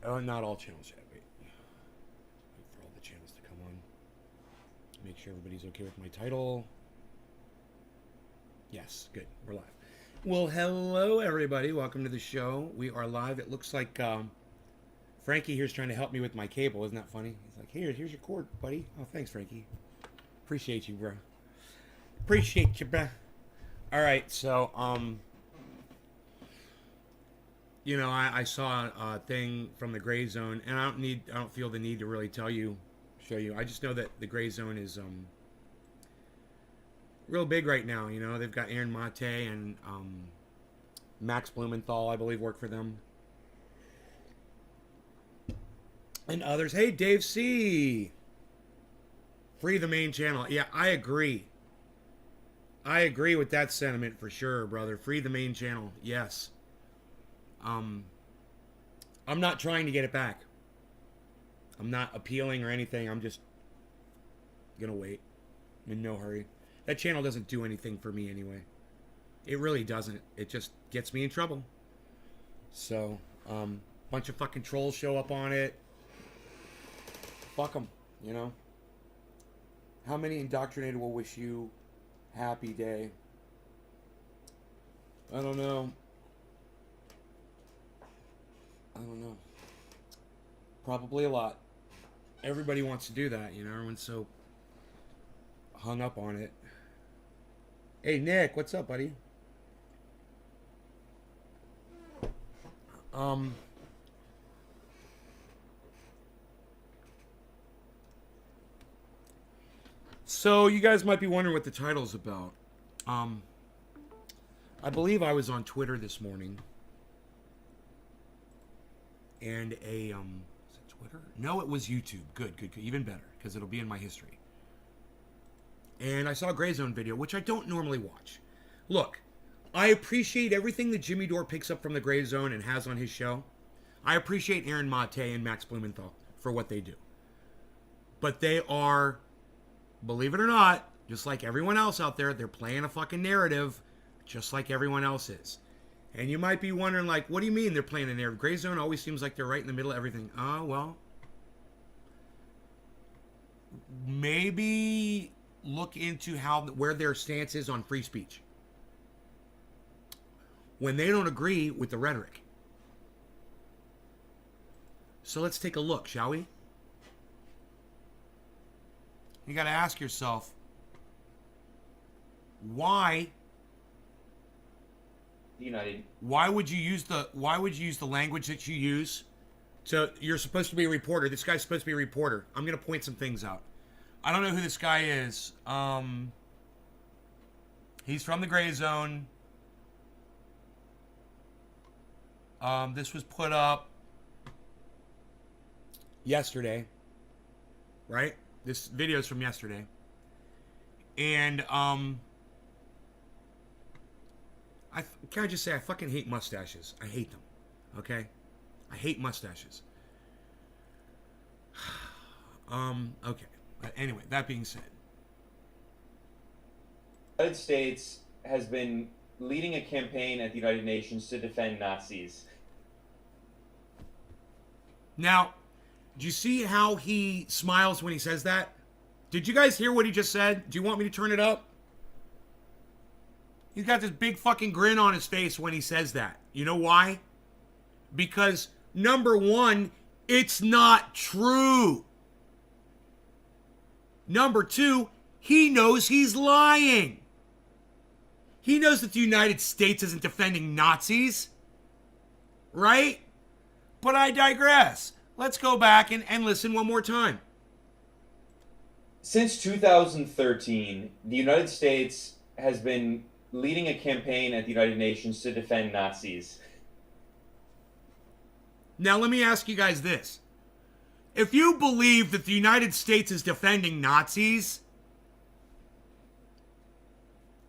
Not all channels yet. Wait for all the channels to come on. Make sure everybody's okay with my title. Yes, good. We're live. Well, hello everybody. Welcome to the show. We are live. It looks like Frankie here's trying to help me with my cable. Isn't that funny? He's like, here's your cord, buddy. Oh, thanks, Frankie. Appreciate you, bro. Appreciate you, bro. All right, so you know, I saw a thing from the Gray Zone, and I don't feel the need to really show you. I just know that the Gray Zone is real big right now. You know, they've got Aaron Mate and Max Blumenthal, I believe, work for them, and others. Hey, Dave C. Free the main channel. Yeah, I agree. I agree with that sentiment for sure, brother. Free the main channel. Yes. I'm not trying to get it back. I'm not appealing or anything. I'm just gonna wait. I'm in no hurry. That channel doesn't do anything for me anyway. It really doesn't. It just gets me in trouble. So, bunch of fucking trolls show up on it. Fuck them, you know? How many indoctrinated will wish you happy day? I don't know. Probably a lot. Everybody wants to do that, you know? Everyone's so hung up on it. Hey, Nick, what's up, buddy? So you guys might be wondering what the title's about. I believe I was on Twitter this morning. And is it Twitter? No, it was YouTube. Good. Even better, because it'll be in my history. And I saw a GREYZONE video, which I don't normally watch. Look, I appreciate everything that Jimmy Dore picks up from the GREYZONE and has on his show. I appreciate Aaron Mate and Max Blumenthal for what they do. But they are, believe it or not, just like everyone else out there, they're playing a fucking narrative, just like everyone else is. And you might be wondering, like, what do you mean they're playing a narrative? GREYZONE always seems like they're right in the middle of everything. Oh, well, maybe look into where their stance is on free speech when they don't agree with the rhetoric. So let's take a look, shall we? You got to ask yourself, why would you use the language that you use? You're supposed to be a reporter. This guy's supposed to be a reporter. I'm going to point some things out. I don't know who this guy is. He's from the GREYZONE. This was put up yesterday, right? This video is from yesterday. And can I just say I fucking hate mustaches. I hate them. Okay? I hate mustaches. Okay. Anyway, that being said. The United States has been leading a campaign at the United Nations to defend Nazis. Now, do you see how he smiles when he says that? Did you guys hear what he just said? Do you want me to turn it up? He's got this big fucking grin on his face when he says that. You know why? Because, number one, it's not true. Number two, he knows he's lying. He knows that the United States isn't defending Nazis. Right? But I digress. Let's go back and listen one more time. Since 2013, the United States has been leading a campaign at the United Nations to defend Nazis. Now, let me ask you guys this. If you believe that the United States is defending Nazis,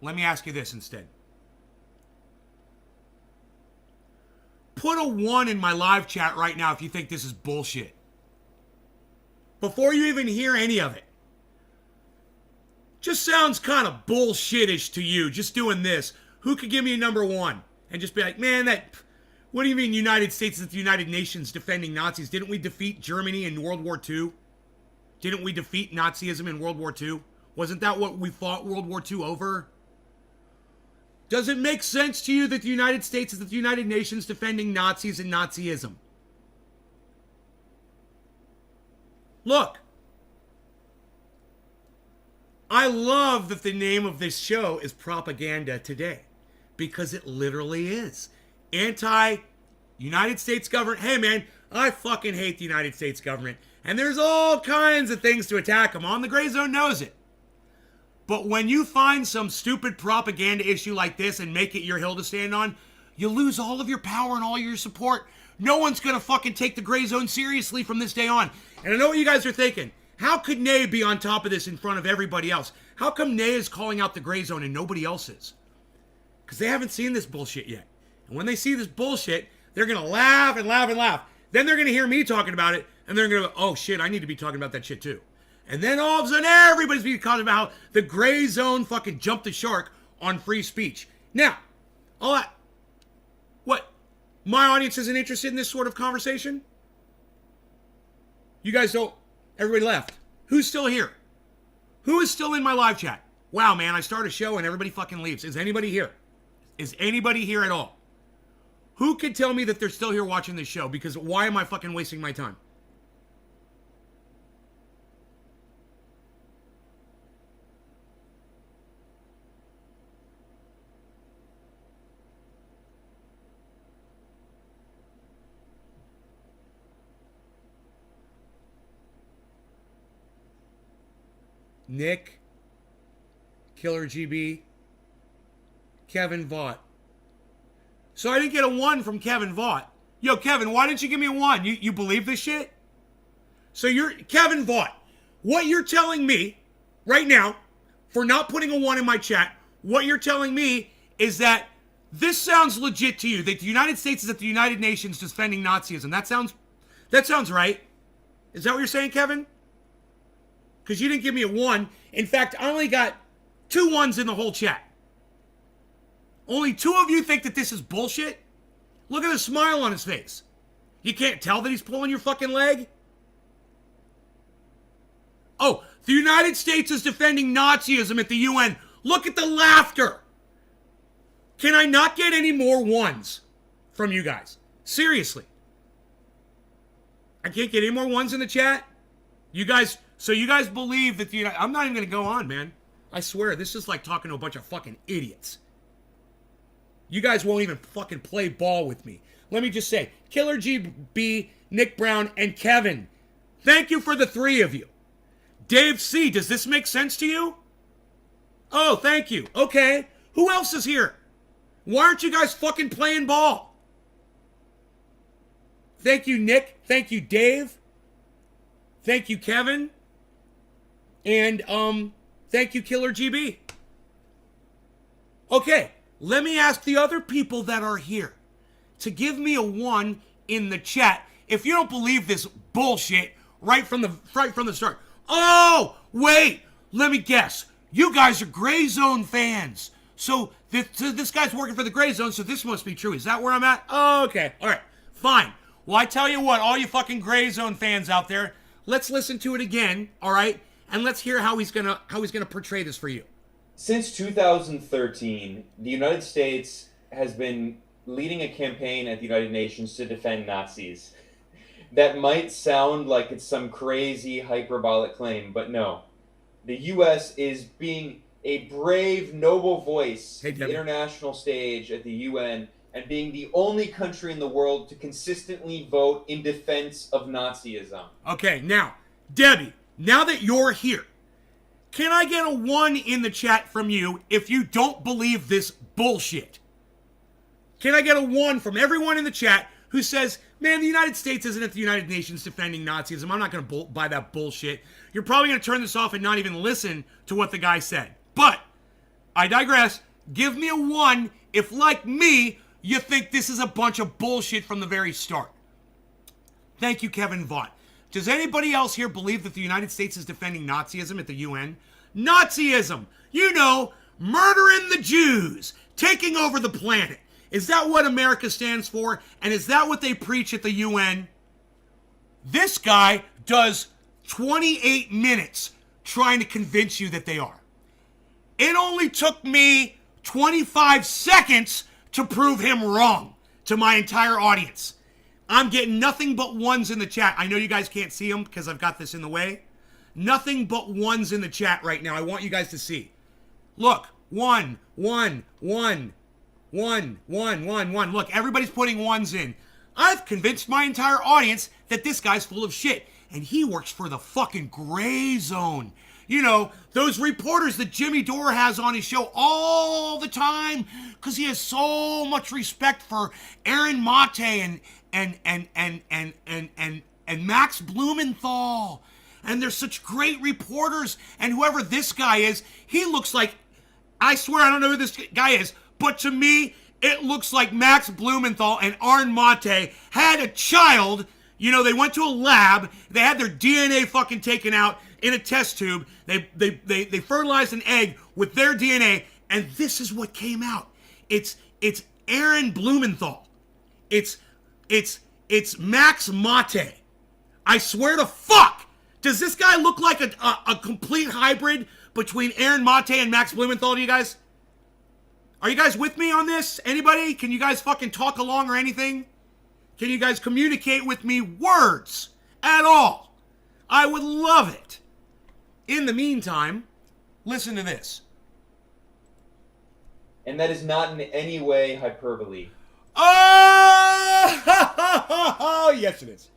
let me ask you this instead. Put a 1 in my live chat right now if you think this is bullshit. Before you even hear any of it. Just sounds kind of bullshitish to you, just doing this. Who could give me a number 1? And just be like, man, What do you mean United States is the United Nations defending Nazis? Didn't we defeat Germany in World War II? Didn't we defeat Nazism in World War II? Wasn't that what we fought World War II over? Does it make sense to you that the United States is the United Nations defending Nazis and Nazism? Look, I love that the name of this show is Propaganda Today, because it literally is. Anti-United States government. Hey, man, I fucking hate the United States government. And there's all kinds of things to attack them on. The Gray Zone knows it. But when you find some stupid propaganda issue like this and make it your hill to stand on, you lose all of your power and all your support. No one's going to fucking take the Gray Zone seriously from this day on. And I know what you guys are thinking. How could Nay be on top of this in front of everybody else? How come Nay is calling out the Gray Zone and nobody else is? Because they haven't seen this bullshit yet. And when they see this bullshit, they're going to laugh and laugh and laugh. Then they're going to hear me talking about it, and they're going to go, oh shit, I need to be talking about that shit too. And then all of a sudden, everybody's being talking about how the Gray Zone fucking jumped the shark on free speech. Now, all that, what? My audience isn't interested in this sort of conversation? You guys don't, everybody left. Who's still here? Who is still in my live chat? Wow, man, I start a show and everybody fucking leaves. Is anybody here? Is anybody here at all? Who could tell me that they're still here watching this show? Because why am I fucking wasting my time? Nick, Killer GB, Kevin Vaught. So I didn't get a 1 from Kevin Vaught. Yo, Kevin, why didn't you give me a 1? You believe this shit? So you're, Kevin Vaught, what you're telling me right now, for not putting a 1 in my chat, what you're telling me is that this sounds legit to you, that the United States is at the United Nations defending Nazism. That sounds right. Is that what you're saying, Kevin? Because you didn't give me a 1. In fact, I only got 2 1s in the whole chat. Only 2 of you think that this is bullshit? Look at the smile on his face. You can't tell that he's pulling your fucking leg? Oh, the United States is defending Nazism at the UN. Look at the laughter. Can I not get any more 1s from you guys? Seriously. I can't get any more 1s in the chat? You guys... So you guys believe that the United... I'm not even going to go on, man. I swear, this is like talking to a bunch of fucking idiots. You guys won't even fucking play ball with me. Let me just say, Killer GB, Nick Brown, and Kevin, thank you for the 3 of you. Dave C, does this make sense to you? Oh, thank you. Okay. Who else is here? Why aren't you guys fucking playing ball? Thank you, Nick. Thank you, Dave. Thank you, Kevin. And, thank you, Killer GB. Okay, let me ask the other people that are here to give me a 1 in the chat if you don't believe this bullshit right from the start. Oh, wait, let me guess. You guys are Gray Zone fans. So this guy's working for the Gray Zone, so this must be true. Is that where I'm at? Oh, okay, all right, fine. Well, I tell you what, all you fucking Gray Zone fans out there, let's listen to it again, all right? And let's hear how he's gonna portray this for you. Since 2013, the United States has been leading a campaign at the United Nations to defend Nazis. That might sound like it's some crazy hyperbolic claim, but no. The U.S. is being a brave, noble voice on the international stage at the UN and being the only country in the world to consistently vote in defense of Nazism. Okay, now, Debbie, now that you're here, can I get a 1 in the chat from you if you don't believe this bullshit? Can I get a 1 from everyone in the chat who says, man, the United States isn't at the United Nations defending Nazism. I'm not going to buy that bullshit. You're probably going to turn this off and not even listen to what the guy said. But, I digress. Give me a 1 if, like me, you think this is a bunch of bullshit from the very start. Thank you, Kevin Vaught. Does anybody else here believe that the United States is defending Nazism at the UN? Nazism! You know, murdering the Jews, taking over the planet. Is that what America stands for? And is that what they preach at the UN? This guy does 28 minutes trying to convince you that they are. It only took me 25 seconds to prove him wrong to my entire audience. I'm getting nothing but ones in the chat. I know you guys can't see them because I've got this in the way. Nothing but ones in the chat right now. I want you guys to see. Look, one. Look, everybody's putting ones in. I've convinced my entire audience that this guy's full of shit. And he works for the fucking Gray Zone. You know, those reporters that Jimmy Dore has on his show all the time because he has so much respect for Aaron Mate and Max Blumenthal. And they're such great reporters. And whoever this guy is, he looks like, I swear I don't know who this guy is, but to me, it looks like Max Blumenthal and Aaron Mate had a child. You know, they went to a lab, they had their DNA fucking taken out in a test tube, they fertilized an egg with their DNA, and this is what came out. It's Aaron Blumenthal. It's Max Mate. I swear to fuck! Does this guy look like a complete hybrid between Aaron Mate and Max Blumenthal to you guys? Are you guys with me on this? Anybody? Can you guys fucking talk along or anything? Can you guys communicate with me words at all? I would love it. In the meantime, listen to this. And that is not in any way hyperbole. Oh, yes it is.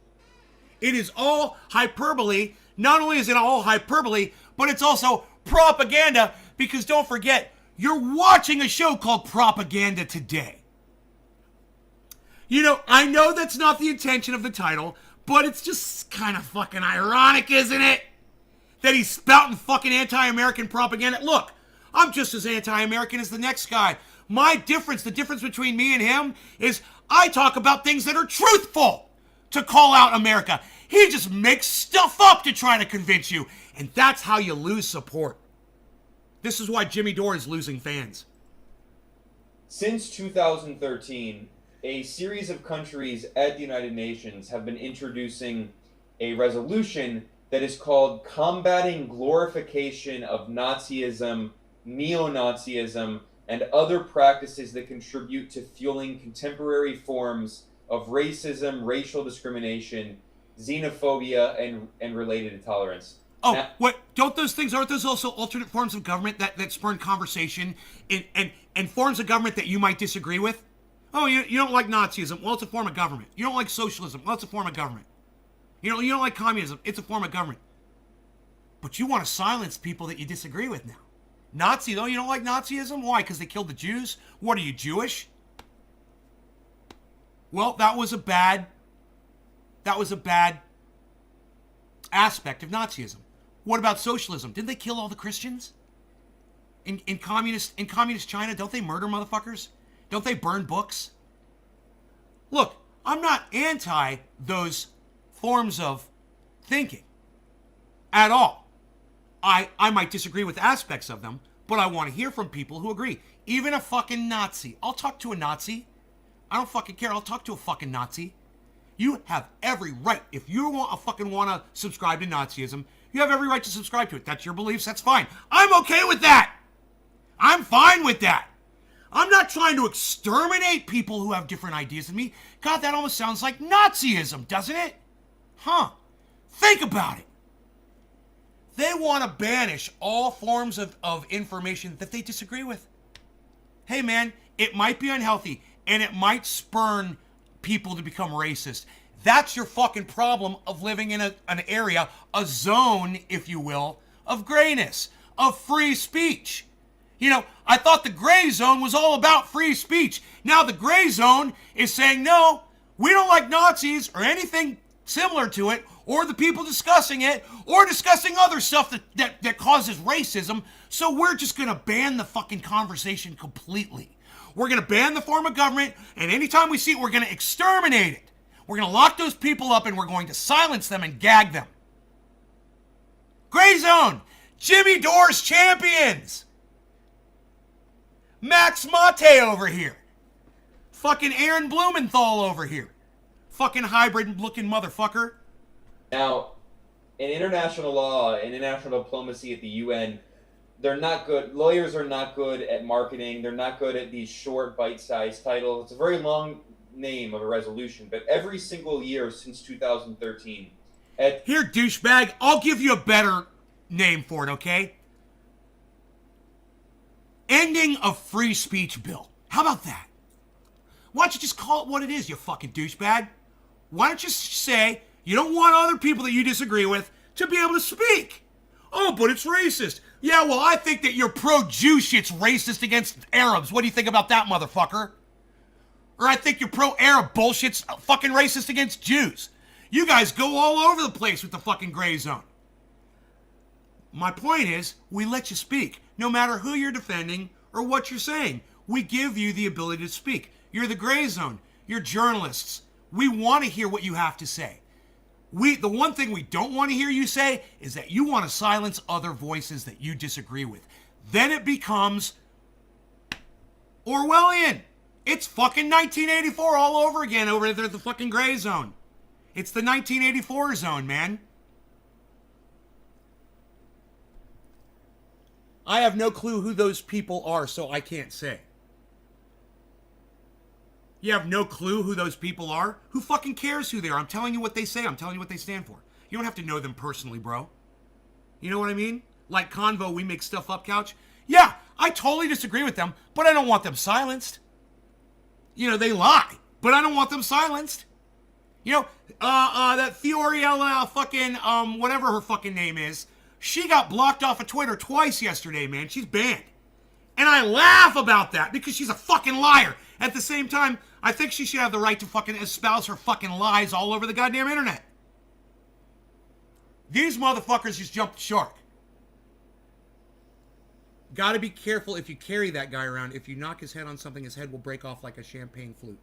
It is all hyperbole. Not only is it all hyperbole, but it's also propaganda, because don't forget, you're watching a show called Propaganda Today. You know, I know that's not the intention of the title, but it's just kind of fucking ironic, isn't it? That he's spouting fucking anti-American propaganda. Look, I'm just as anti-American as the next guy. The difference between me and him is I talk about things that are truthful to call out America. He just makes stuff up to try to convince you. And that's how you lose support. This is why Jimmy Dore is losing fans. Since 2013, a series of countries at the United Nations have been introducing a resolution that is called Combating Glorification of Nazism, Neo-Nazism, and other practices that contribute to fueling contemporary forms of racism, racial discrimination, xenophobia, and related intolerance. Oh, what? Aren't those also alternate forms of government that spurn conversation and forms of government that you might disagree with? Oh, you don't like Nazism? Well, it's a form of government. You don't like socialism? Well, it's a form of government. You don't like communism? It's a form of government. But you want to silence people that you disagree with now. Nazi, though, you don't like Nazism? Why? Because they killed the Jews? What, are you Jewish? Well, that was a bad aspect of Nazism. What about socialism? Didn't they kill all the Christians? In communist China, don't they murder motherfuckers? Don't they burn books? Look, I'm not anti those forms of thinking at all. I might disagree with aspects of them, but I want to hear from people who agree. Even a fucking Nazi. I'll talk to a Nazi. I don't fucking care. I'll talk to a fucking Nazi. You have every right. If you want to subscribe to Nazism, you have every right to subscribe to it. That's your beliefs. That's fine. I'm okay with that. I'm fine with that. I'm not trying to exterminate people who have different ideas than me. God, that almost sounds like Nazism, doesn't it? Huh. Think about it. They want to banish all forms of information that they disagree with. Hey, man, it might be unhealthy, and it might spurn people to become racist. That's your fucking problem of living in an area, a zone, if you will, of grayness, of free speech. You know, I thought the gray zone was all about free speech. Now the gray zone is saying, no, we don't like Nazis or anything similar to it, or the people discussing it, or discussing other stuff that causes racism, so we're just going to ban the fucking conversation completely. We're going to ban the form of government, and anytime we see it, we're going to exterminate it. We're going to lock those people up, and we're going to silence them and gag them. Gray Zone, Jimmy Dore's champions. Max Mate over here. Fucking Aaron Blumenthal over here. Fucking hybrid-looking motherfucker. Now, in international law, in international diplomacy at the UN, they're not good. Lawyers are not good at marketing. They're not good at these short, bite-sized titles. It's a very long name of a resolution, but every single year since 2013... Here, douchebag, I'll give you a better name for it, okay? Ending of free speech bill. How about that? Why don't you just call it what it is, you fucking douchebag? Why don't you say you don't want other people that you disagree with to be able to speak? Oh, but it's racist. Yeah, well, I think that your pro-Jew shit's racist against Arabs. What do you think about that, motherfucker? Or I think your pro-Arab bullshit's fucking racist against Jews. You guys go all over the place with the fucking gray zone. My point is, we let you speak. No matter who you're defending or what you're saying, we give you the ability to speak. You're the gray zone. You're journalists. We want to hear what you have to say. The one thing we don't want to hear you say is that you want to silence other voices that you disagree with. Then it becomes Orwellian. It's fucking 1984 all over again over there at the fucking gray zone. It's the 1984 zone, man. I have no clue who those people are, so I can't say. You have no clue who those people are? Who fucking cares who they are? I'm telling you what they say. I'm telling you what they stand for. You don't have to know them personally, bro. You know what I mean? Like Convo, we make stuff up couch. Yeah, I totally disagree with them, but I don't want them silenced. You know, they lie, but I don't want them silenced. You know, that Fiorella fucking, whatever her fucking name is, she got blocked off of Twitter twice yesterday, man. She's banned. And I laugh about that because she's a fucking liar. At the same time, I think she should have the right to fucking espouse her fucking lies all over the goddamn internet. These motherfuckers just jumped the shark. Gotta be careful if you carry that guy around. If you knock his head on something, his head will break off like a champagne flute.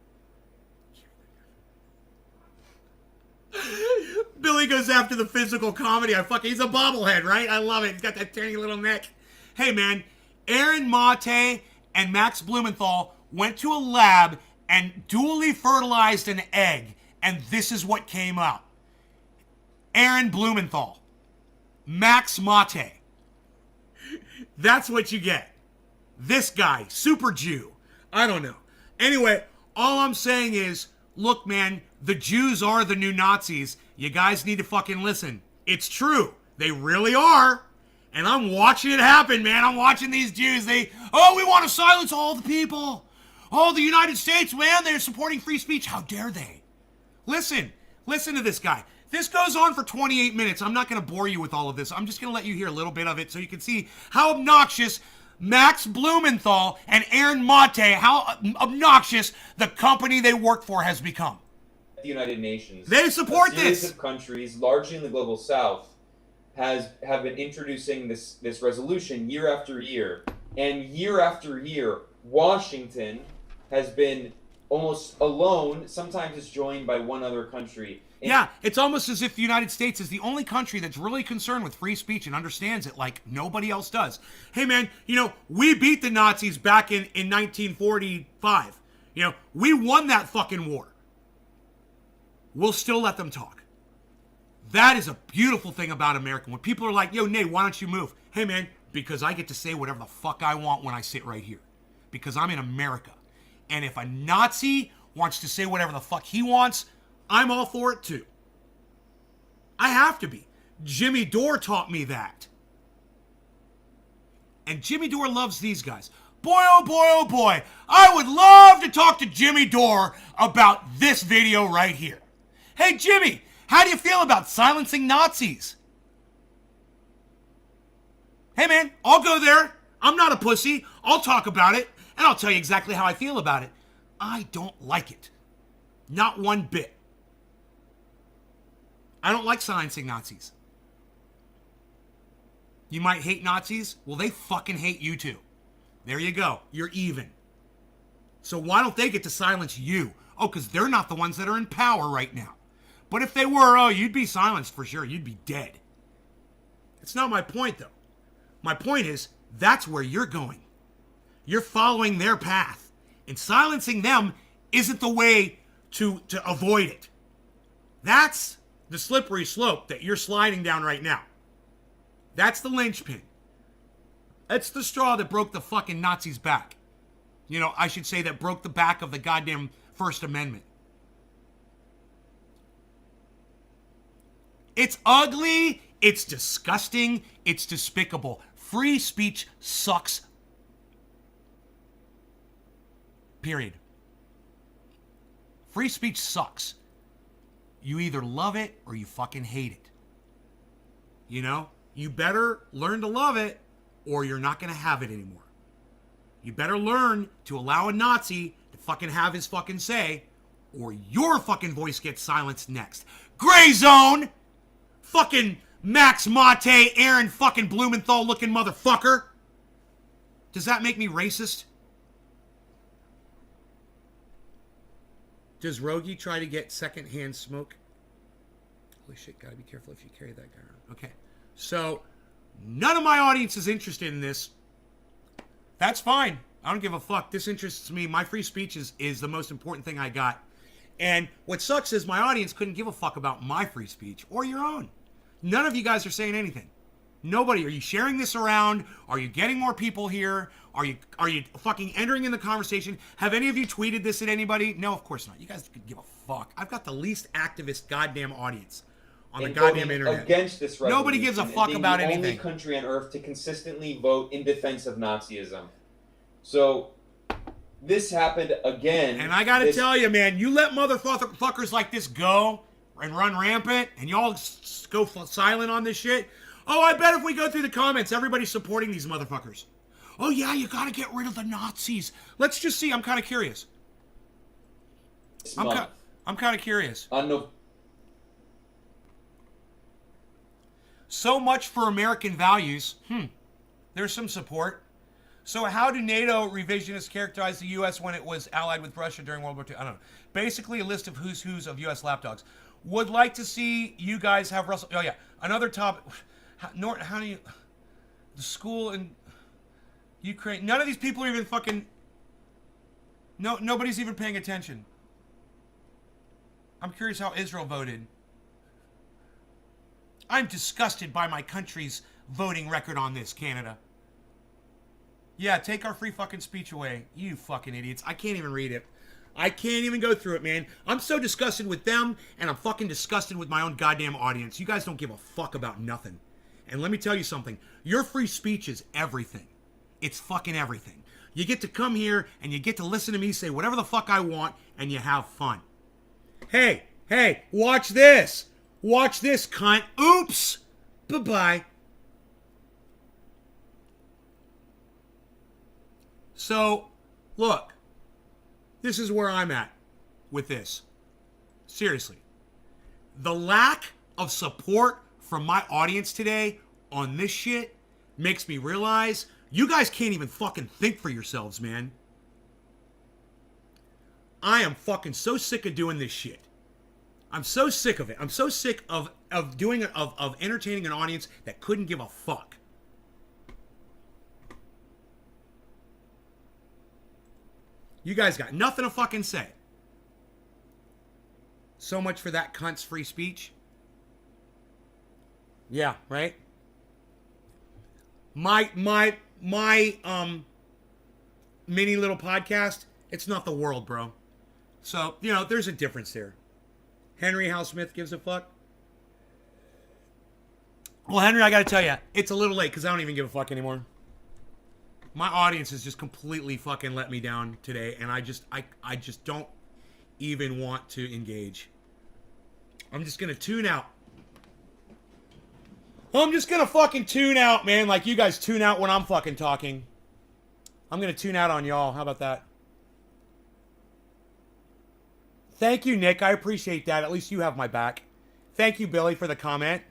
Billy goes after the physical comedy. He's a bobblehead, right? I love it. He's got that tiny little neck. Hey, man, Aaron Mate and Max Blumenthal went to a lab and dually fertilized an egg, and this is what came out. Aaron Blumenthal, Max Mate. That's what you get. This guy, super Jew. I don't know. Anyway, all I'm saying is, look, man, the Jews are the new Nazis. You guys need to fucking listen. It's true. They really are. And I'm watching it happen, man. I'm watching these Jews. We want to silence all the people. Oh, the United States, man, they're supporting free speech. How dare they? Listen to this guy. This goes on for 28 minutes. I'm not going to bore you with all of this. I'm just going to let you hear a little bit of it so you can see how obnoxious Max Blumenthal and Aaron Mate, how obnoxious the company they work for has become. The United Nations. They support this. A series of countries, largely in the global south, have been introducing this resolution year after year. And year after year, Washington has been almost alone. Sometimes it's joined by one other country. Yeah, it's almost as if the United States is the only country that's really concerned with free speech and understands it like nobody else does. Hey, man, we beat the Nazis back in 1945. We won that fucking war. We'll still let them talk. That is a beautiful thing about America. When people are like, yo, Nate, why don't you move? Hey, man, because I get to say whatever the fuck I want when I sit right here. Because I'm in America. And if a Nazi wants to say whatever the fuck he wants, I'm all for it too. I have to be. Jimmy Dore taught me that. And Jimmy Dore loves these guys. Boy, oh boy, oh boy. I would love to talk to Jimmy Dore about this video right here. Hey, Jimmy, how do you feel about silencing Nazis? Hey, man, I'll go there. I'm not a pussy. I'll talk about it, and I'll tell you exactly how I feel about it. I don't like it. Not one bit. I don't like silencing Nazis. You might hate Nazis. Well, they fucking hate you too. There you go. You're even. So why don't they get to silence you? Oh, because they're not the ones that are in power right now. But if they were, you'd be silenced for sure. You'd be dead. It's not my point, though. My point is, that's where you're going. You're following their path. And silencing them isn't the way to avoid it. That's the slippery slope that you're sliding down right now. That's the linchpin. That's the straw that broke the fucking Nazis' back. You know, I should say that broke the back of the goddamn First Amendment. It's ugly, it's disgusting, it's despicable. Free speech sucks. Period. Free speech sucks. You either love it or you fucking hate it. You know? You better learn to love it or you're not going to have it anymore. You better learn to allow a Nazi to fucking have his fucking say or your fucking voice gets silenced next. Gray Zone! Fucking Max Mate, Aaron fucking Blumenthal looking motherfucker. Does that make me racist? Does Rogie try to get secondhand smoke? Holy shit, gotta be careful if you carry that guy around. Okay. So, none of my audience is interested in this. That's fine. I don't give a fuck. This interests me. My free speech is the most important thing I got. And what sucks is my audience couldn't give a fuck about my free speech or your own. None of you guys are saying anything. Nobody. Are you sharing this around? Are you getting more people here? Are you fucking entering in the conversation? Have any of you tweeted this at anybody? No, of course not. You guys could give a fuck. I've got the least activist goddamn audience on the goddamn internet. Against this resolution, nobody gives a fuck about anything. The only country on earth to consistently vote in defense of Nazism. So this happened again. And I gotta tell you, man, you let motherfuckers like this go and run rampant, and y'all go silent on this shit. Oh, I bet if we go through the comments, everybody's supporting these motherfuckers. Oh yeah, you gotta get rid of the Nazis. Let's just see. I'm kind of curious. I'm kind of curious. So much for American values. There's some support. So how do NATO revisionists characterize the U.S. when it was allied with Russia during World War II? I don't know. Basically a list of who's who's of U.S. lapdogs. Would like to see you guys have Russell. Oh yeah, another topic. How do you? The school in Ukraine. None of these people are even fucking. Nobody's even paying attention. I'm curious how Israel voted. I'm disgusted by my country's voting record on this, Canada. Yeah, take our free fucking speech away. You fucking idiots. I can't even read it. I can't even go through it, man. I'm so disgusted with them, and I'm fucking disgusted with my own goddamn audience. You guys don't give a fuck about nothing. And let me tell you something. Your free speech is everything. It's fucking everything. You get to come here, and you get to listen to me say whatever the fuck I want, and you have fun. Hey, watch this. Watch this, cunt. Oops. Bye-bye. So, look. This is where I'm at with this. Seriously. The lack of support from my audience today on this shit makes me realize you guys can't even fucking think for yourselves, man. I am fucking so sick of doing this shit. I'm so sick of it. I'm so sick of entertaining an audience that couldn't give a fuck. You guys got nothing to fucking say. So much for that cunt's free speech. Yeah, right? My mini little podcast, it's not the world, bro. So, you know, there's a difference there. Henry Hal Smith gives a fuck. Well, Henry, I gotta tell you, it's a little late because I don't even give a fuck anymore. My audience has just completely fucking let me down today, and I just don't even want to engage. I'm just gonna tune out. I'm just gonna fucking tune out, man, like you guys tune out when I'm fucking talking. I'm gonna tune out on y'all. How about that? Thank you, Nick. I appreciate that. At least you have my back. Thank you, Billy, for the comment.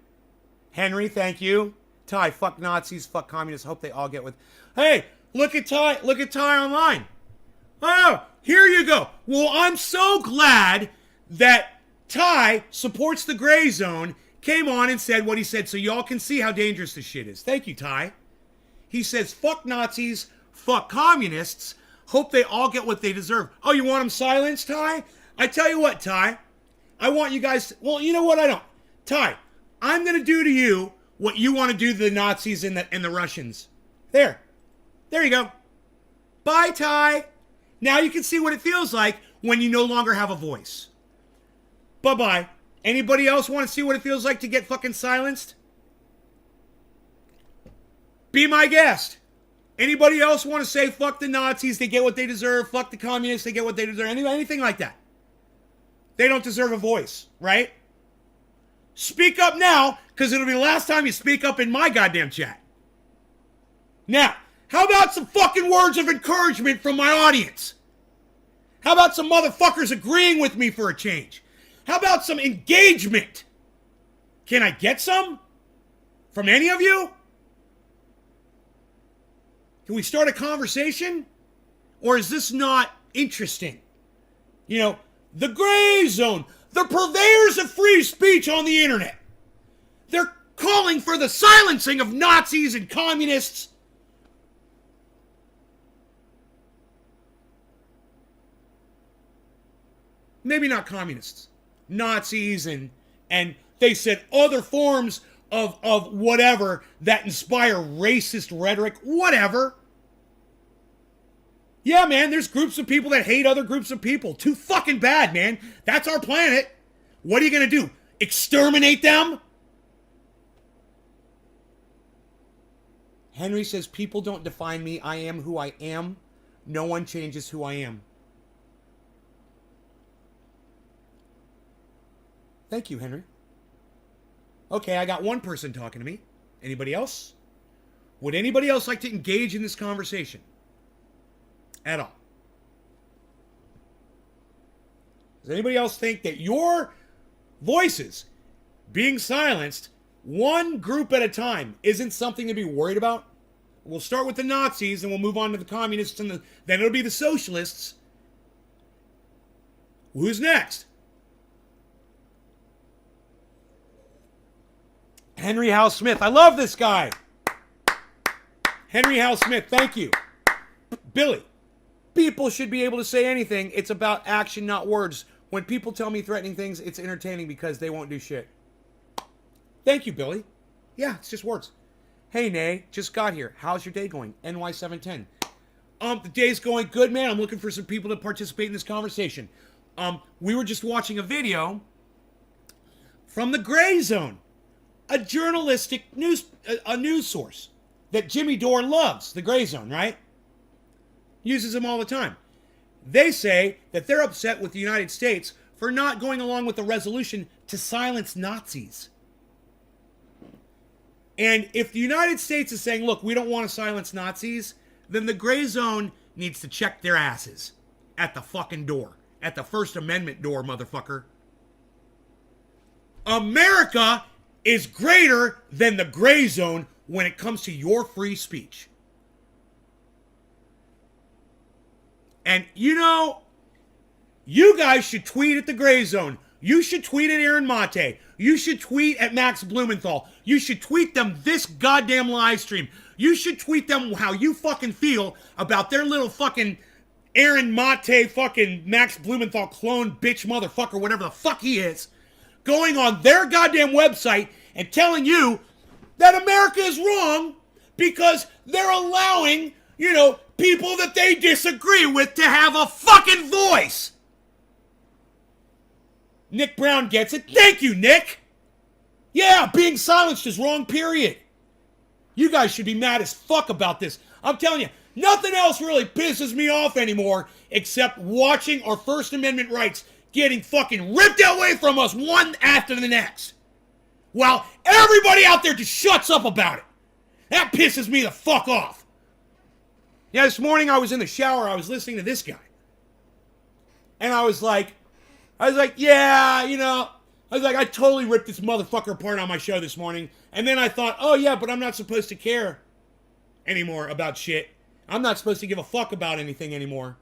Henry, thank you. Ty, fuck Nazis, fuck communists. Hope they all get with. Hey, look at Ty. Look at Ty online. Oh, here you go. Well, I'm so glad that Ty supports the Gray Zone, came on and said what he said so y'all can see how dangerous this shit is. Thank you, Ty. He says, fuck Nazis, fuck communists. Hope they all get what they deserve. Oh, you want them silenced, Ty? I tell you what, Ty. I want you guys... Well, you know what? I don't. Ty, I'm going to do to you what you want to do to the Nazis and the Russians. There. There you go. Bye, Ty. Now you can see what it feels like when you no longer have a voice. Bye-bye. Anybody else want to see what it feels like to get fucking silenced? Be my guest. Anybody else want to say, fuck the Nazis, they get what they deserve, fuck the communists, they get what they deserve, anything like that? They don't deserve a voice, right? Speak up now, because it'll be the last time you speak up in my goddamn chat. Now, how about some fucking words of encouragement from my audience? How about some motherfuckers agreeing with me for a change? How about some engagement? Can I get some? From any of you? Can we start a conversation? Or is this not interesting? You know, the gray zone, the purveyors of free speech on the internet. They're calling for the silencing of Nazis and communists. Maybe not communists. Nazis and they said other forms of whatever that inspire racist rhetoric, whatever. Yeah, man, there's groups of people that hate other groups of people. Too fucking bad, man. That's our planet. What are you going to do? Exterminate them? Henry says, people don't define me. I am who I am. No one changes who I am. Thank you, Henry. Okay, I got one person talking to me. Anybody else? Would anybody else like to engage in this conversation? At all? Does anybody else think that your voices being silenced, one group at a time, isn't something to be worried about? We'll start with the Nazis and we'll move on to the communists and then it'll be the socialists. Who's next? Henry Howe Smith. I love this guy. Henry Howe Smith, thank you. Billy, people should be able to say anything. It's about action, not words. When people tell me threatening things, it's entertaining because they won't do shit. Thank you, Billy. Yeah, it's just words. Hey, Nay, just got here. How's your day going? NY710. The day's going good, man. I'm looking for some people to participate in this conversation. We were just watching a video from the Gray Zone. A journalistic news source that Jimmy Dore loves, the Gray Zone, right? Uses them all the time. They say that they're upset with the United States for not going along with the resolution to silence Nazis. And if the United States is saying, look, we don't want to silence Nazis, then the Gray Zone needs to check their asses at the fucking door. At the First Amendment door, motherfucker. America is greater than the Gray Zone when it comes to your free speech. And you know, you guys should tweet at the Gray Zone. You should tweet at Aaron Mate. You should tweet at Max Blumenthal. You should tweet them this goddamn live stream. You should tweet them how you fucking feel about their little fucking Aaron Mate fucking Max Blumenthal clone bitch motherfucker, whatever the fuck he is, going on their goddamn website and telling you that America is wrong because they're allowing, you know, people that they disagree with to have a fucking voice. Nick Brown gets it. Thank you, Nick. Yeah, being silenced is wrong, period. You guys should be mad as fuck about this. I'm telling you, nothing else really pisses me off anymore except watching our First Amendment rights getting fucking ripped away from us one after the next. While everybody out there just shuts up about it. That pisses me the fuck off. Yeah, this morning I was in the shower, I was listening to this guy. And I was like, yeah, you know, I totally ripped this motherfucker apart on my show this morning. And then I thought, oh yeah, but I'm not supposed to care anymore about shit. I'm not supposed to give a fuck about anything anymore.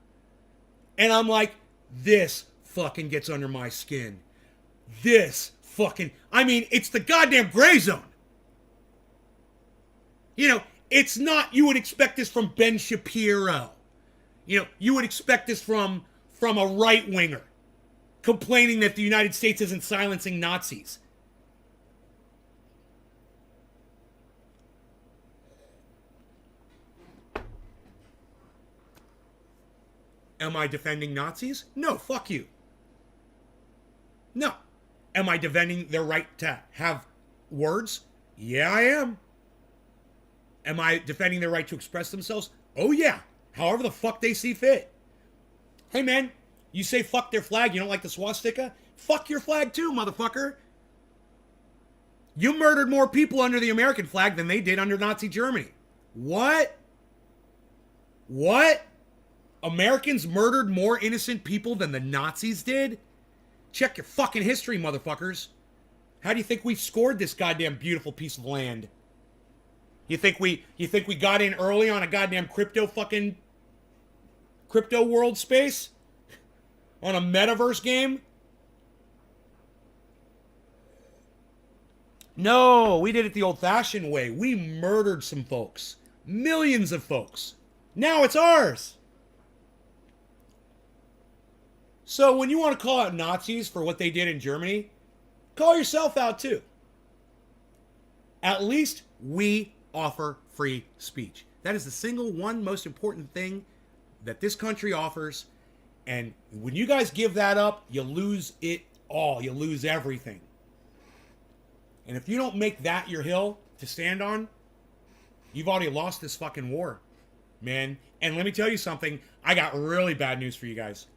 And I'm like, this fucking gets under my skin. This fucking, I mean, it's the goddamn Gray Zone. You know, it's not, you would expect this from Ben Shapiro. You know, you would expect this from a right winger complaining that the United States isn't silencing Nazis. Am I defending Nazis? No, fuck you. No. Am I defending their right to have words? Yeah, I am. Am I defending their right to express themselves? Oh, yeah. However the fuck they see fit. Hey, man, you say fuck their flag, you don't like the swastika? Fuck your flag too, motherfucker. You murdered more people under the American flag than they did under Nazi Germany. What? What? Americans murdered more innocent people than the Nazis did? Check your fucking history, motherfuckers. How do you think we scored this goddamn beautiful piece of land? You think we got in early on a goddamn crypto world space? On a metaverse game? No, we did it the old-fashioned way. We murdered some folks. Millions of folks. Now it's ours. So when you want to call out Nazis for what they did in Germany, call yourself out too. At least we offer free speech. That is the single one most important thing that this country offers. And when you guys give that up, you lose it all. You lose everything. And if you don't make that your hill to stand on, you've already lost this fucking war, man. And let me tell you something. I got really bad news for you guys.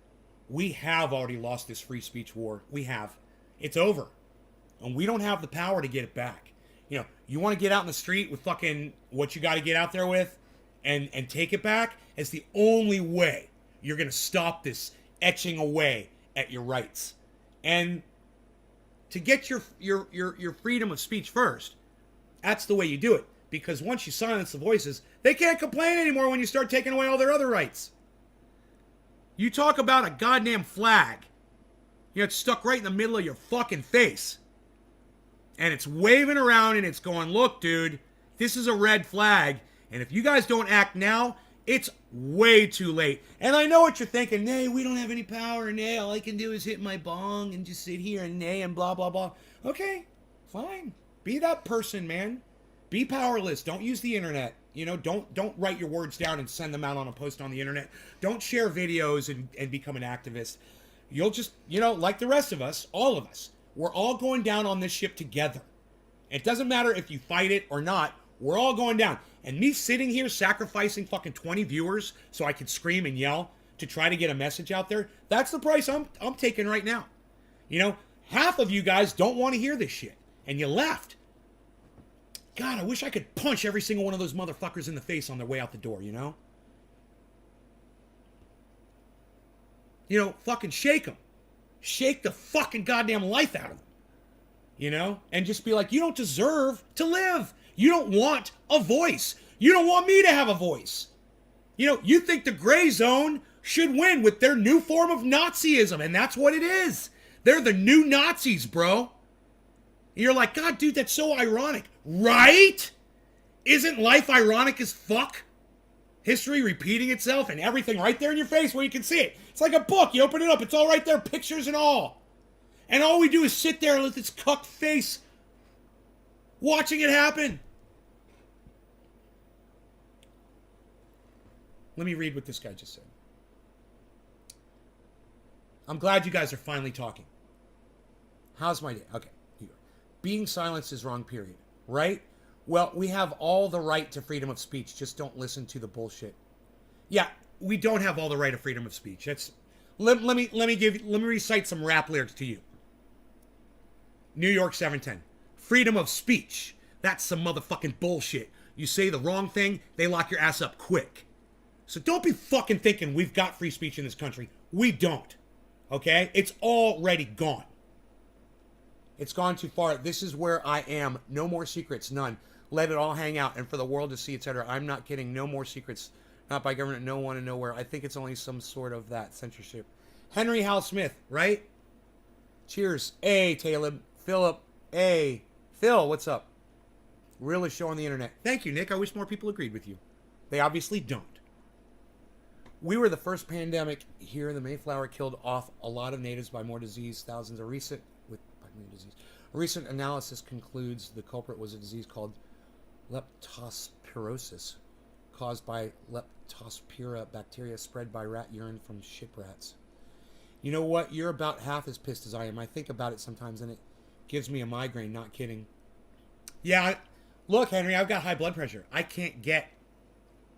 We have already lost this free speech war. We have. It's over. And we don't have the power to get it back. You know, you want to get out in the street with fucking what you got to get out there with and take it back? It's the only way you're going to stop this etching away at your rights. And to get your freedom of speech first, that's the way you do it. Because once you silence the voices, they can't complain anymore when you start taking away all their other rights. You talk about a goddamn flag. You know, it's stuck right in the middle of your fucking face. And it's waving around and it's going, look, dude, this is a red flag. And if you guys don't act now, it's way too late. And I know what you're thinking. Nay, we don't have any power. Nay, all I can do is hit my bong and just sit here and nay and blah, blah, blah. Okay, fine. Be that person, man. Be powerless. Don't use the internet. You know, don't write your words down and send them out on a post on the internet. Don't share videos and become an activist. You'll just, you know, like the rest of us, all of us, we're all going down on this ship together. It doesn't matter if you fight it or not. We're all going down. And me sitting here sacrificing fucking 20 viewers so I can scream and yell to try to get a message out there, that's the price I'm taking right now. You know, half of you guys don't want to hear this shit. And you left. God, I wish I could punch every single one of those motherfuckers in the face on their way out the door, you know? You know, fucking shake them. Shake the fucking goddamn life out of them. You know? And just be like, you don't deserve to live. You don't want a voice. You don't want me to have a voice. You know, you think the gray zone should win with their new form of Nazism, and that's what it is. They're the new Nazis, bro. And you're like, God, dude, that's so ironic. Right? Isn't life ironic as fuck? History repeating itself and everything right there in your face where you can see it. It's like a book. You open it up. It's all right there, pictures and all. And all we do is sit there with this cucked face watching it happen. Let me read what this guy just said. I'm glad you guys are finally talking. How's my day? Okay. Here. Being silenced is wrong, period. Right? Well, we have all the right to freedom of speech. Just don't listen to the bullshit. Yeah, we don't have all the right of freedom of speech. That's let me recite some rap lyrics to you. New York 710. Freedom of speech. That's some motherfucking bullshit. You say the wrong thing, they lock your ass up quick. So don't be fucking thinking we've got free speech in this country. We don't. Okay? It's already gone. It's gone too far. This is where I am. No more secrets. None. Let it all hang out and for the world to see, etc. I'm not kidding. No more secrets. Not by government. No one and nowhere. I think it's only some sort of that censorship. Henry Hal Smith, right? Cheers. A. Taleb. Philip. A. Phil, what's up? Really show on the internet. Thank you, Nick. I wish more people agreed with you. They obviously don't. We were the first pandemic here in the Mayflower, killed off a lot of natives by more disease. Thousands of recent with disease. A recent analysis concludes the culprit was a disease called leptospirosis, caused by leptospira bacteria spread by rat urine from ship rats. You know what? You're about half as pissed as I am. I think about it sometimes, and it gives me a migraine. Not kidding. Yeah, look, Henry, I've got high blood pressure. I can't get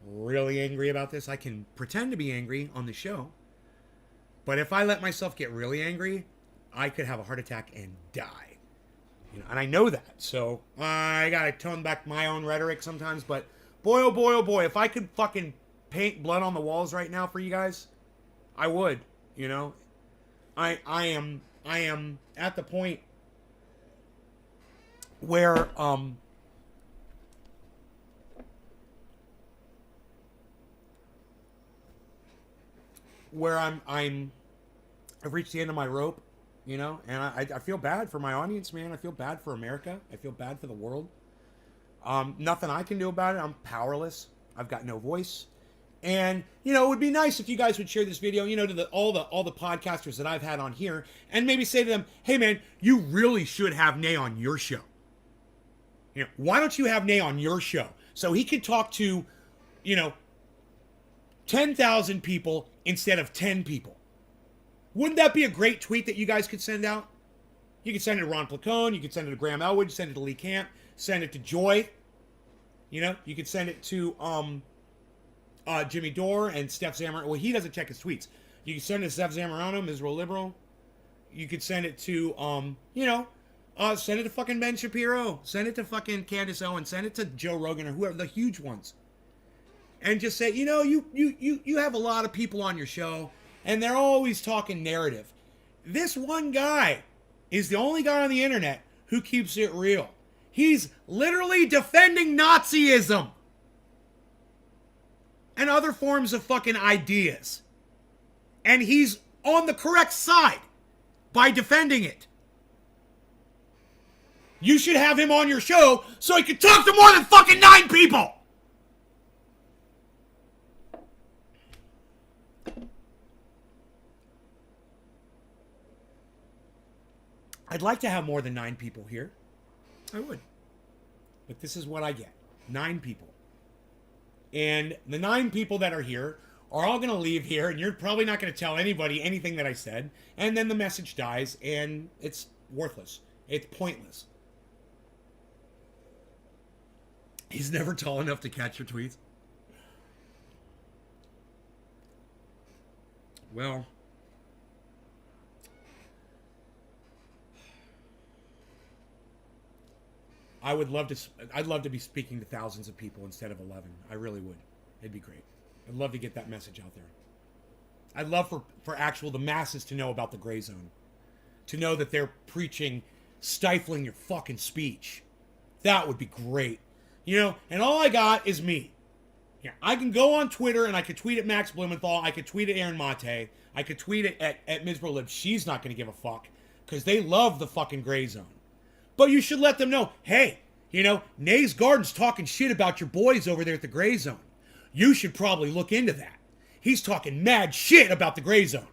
really angry about this. I can pretend to be angry on the show, but if I let myself get really angry, I could have a heart attack and die. You know, and I know that. So I gotta tone back my own rhetoric sometimes. But boy, oh boy, oh boy, if I could fucking paint blood on the walls right now for you guys, I would. You know, I am at the point where I've reached the end of my rope, you know, and I feel bad for my audience, man. I feel bad for America. I feel bad for the world. Nothing I can do about it. I'm powerless. I've got no voice. And, you know, it would be nice if you guys would share this video, you know, to all the podcasters that I've had on here, and maybe say to them, hey man, you really should have Nay on your show. You know, why don't you have Nay on your show? So he could talk to, you know, 10,000 people instead of 10 people. Wouldn't that be a great tweet that you guys could send out? You could send it to Ron Placone, you could send it to Graham Elwood, send it to Lee Camp, send it to Joy. You know, you could send it to Jimmy Dore and Steph Zamorano. Well, he doesn't check his tweets. You could send it to Steph Zamorano, Miserable Liberal. You could send it to, you know, send it to fucking Ben Shapiro. Send it to fucking Candace Owens. Send it to Joe Rogan or whoever, the huge ones. And just say, you know, you have a lot of people on your show, and they're always talking narrative. This one guy is the only guy on the internet who keeps it real. He's literally defending Nazism and other forms of fucking ideas. And he's on the correct side by defending it. You should have him on your show so he can talk to more than fucking 9 people. I'd like to have more than 9 people here. I would. But this is what I get. 9 people. And the 9 people that are here are all going to leave here, and you're probably not going to tell anybody anything that I said, and then the message dies, and it's worthless. It's pointless. He's never tall enough to catch your tweets. Well, I'd love to be speaking to thousands of people instead of 11. I really would. It'd be great. I'd love to get that message out there. I'd love for the masses to know about the gray zone. To know that they're preaching, stifling your fucking speech. That would be great. You know, and all I got is me. Yeah, I can go on Twitter and I could tweet at Max Blumenthal. I could tweet at Aaron Mate. I could tweet it at Ms. Berlib. She's not going to give a fuck. Because they love the fucking gray zone. But you should let them know, hey, you know, Nay's Garden's talking shit about your boys over there at the Gray Zone. You should probably look into that. He's talking mad shit about the Gray Zone.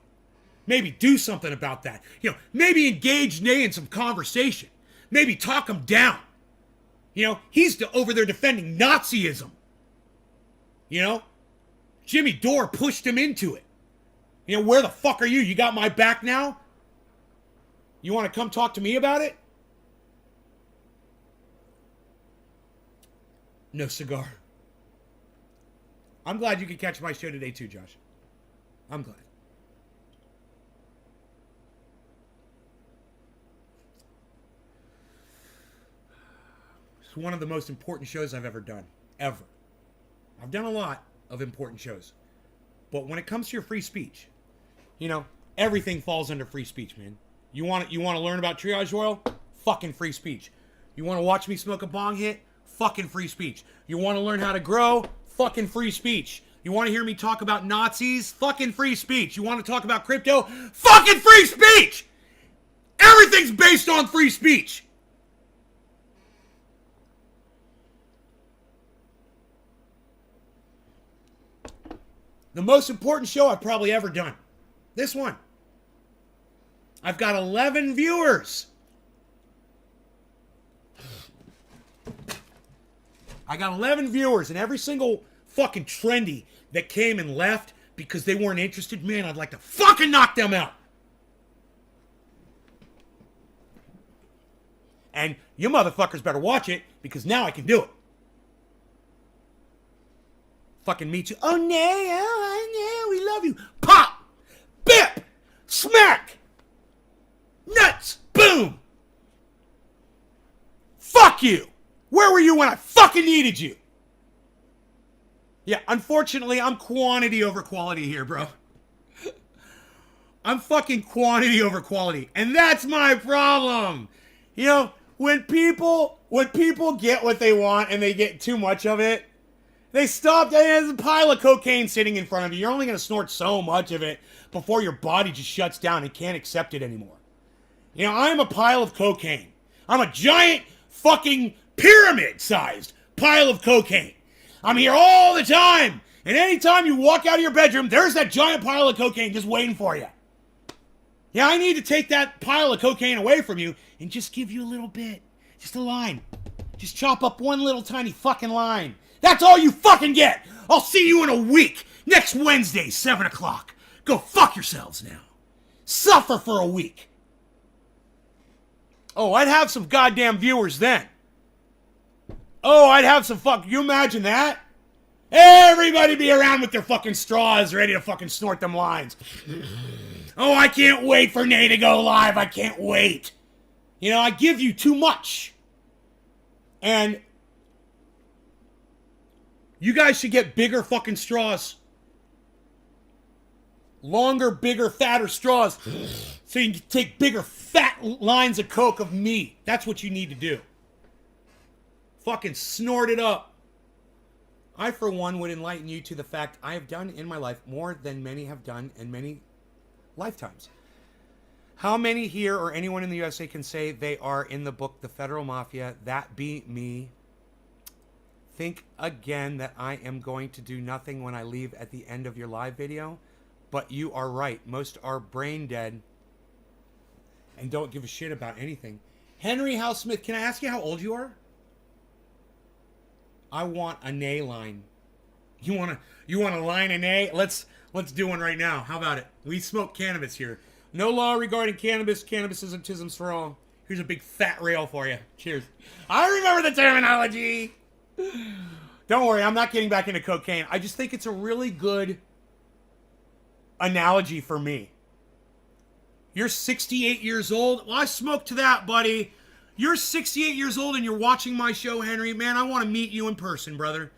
Maybe do something about that. You know, maybe engage Nay in some conversation. Maybe talk him down. You know, he's over there defending Nazism. You know, Jimmy Dore pushed him into it. You know, where the fuck are you? You got my back now? You want to come talk to me about it? No cigar. I'm glad you could catch my show today too, Josh. I'm glad. It's one of the most important shows I've ever done. Ever. I've done a lot of important shows. But when it comes to your free speech, you know, everything falls under free speech, man. You want to learn about triage oil? Fucking free speech. You want to watch me smoke a bong hit? Fucking free speech. You want to learn how to grow? Fucking free speech. You want to hear me talk about Nazis? Fucking free speech. You want to talk about crypto? Fucking free speech! Everything's based on free speech. The most important show I've probably ever done. This one. I've got 11 viewers. I got 11 viewers, and every single fucking trendy that came and left because they weren't interested, man, I'd like to fucking knock them out. And you motherfuckers better watch it, because now I can do it. Fucking meet you. Oh, no, oh, no, we love you. Pop! Bip! Smack! Nuts! Boom! Fuck you! Where were you when I fucking needed you? Yeah, unfortunately, I'm quantity over quality here, bro. I'm fucking quantity over quality. And that's my problem. You know, when people get what they want and they get too much of it, they stop. There's a pile of cocaine sitting in front of you. You're only going to snort so much of it before your body just shuts down and can't accept it anymore. You know, I'm a pile of cocaine. I'm a giant fucking pyramid-sized pile of cocaine. I'm here all the time. And anytime you walk out of your bedroom, there's that giant pile of cocaine just waiting for you. Yeah, I need to take that pile of cocaine away from you and just give you a little bit. Just a line. Just chop up one little tiny fucking line. That's all you fucking get. I'll see you in a week. Next Wednesday, 7 o'clock. Go fuck yourselves now. Suffer for a week. Oh, I'd have some goddamn viewers then. Oh, I'd have some fuck. You imagine that? Everybody be around with their fucking straws ready to fucking snort them lines. Oh, I can't wait for Nay to go live. I can't wait. You know, I give you too much. And you guys should get bigger fucking straws. Longer, bigger, fatter straws. So you can take bigger, fat lines of coke of me. That's what you need to do. Fucking snort it up. I, for one, would enlighten you to the fact I have done in my life more than many have done in many lifetimes. How many here or anyone in the USA can say they are in the book The Federal Mafia? That be me. Think again that I am going to do nothing when I leave at the end of your live video. But you are right. Most are brain dead and don't give a shit about anything. Henry House Smith, can I ask you how old you are? I want a nay line. You want a line of nay? Let's do one right now. How about it? We smoke cannabis here. No law regarding cannabis. Cannabisism for all. Here's a big fat rail for you. Cheers. I remember the terminology. Don't worry, I'm not getting back into cocaine. I just think it's a really good analogy for me. You're 68 years old. Well, I smoked to that, buddy. You're 68 years old and you're watching my show, Henry. Man, I want to meet you in person, brother.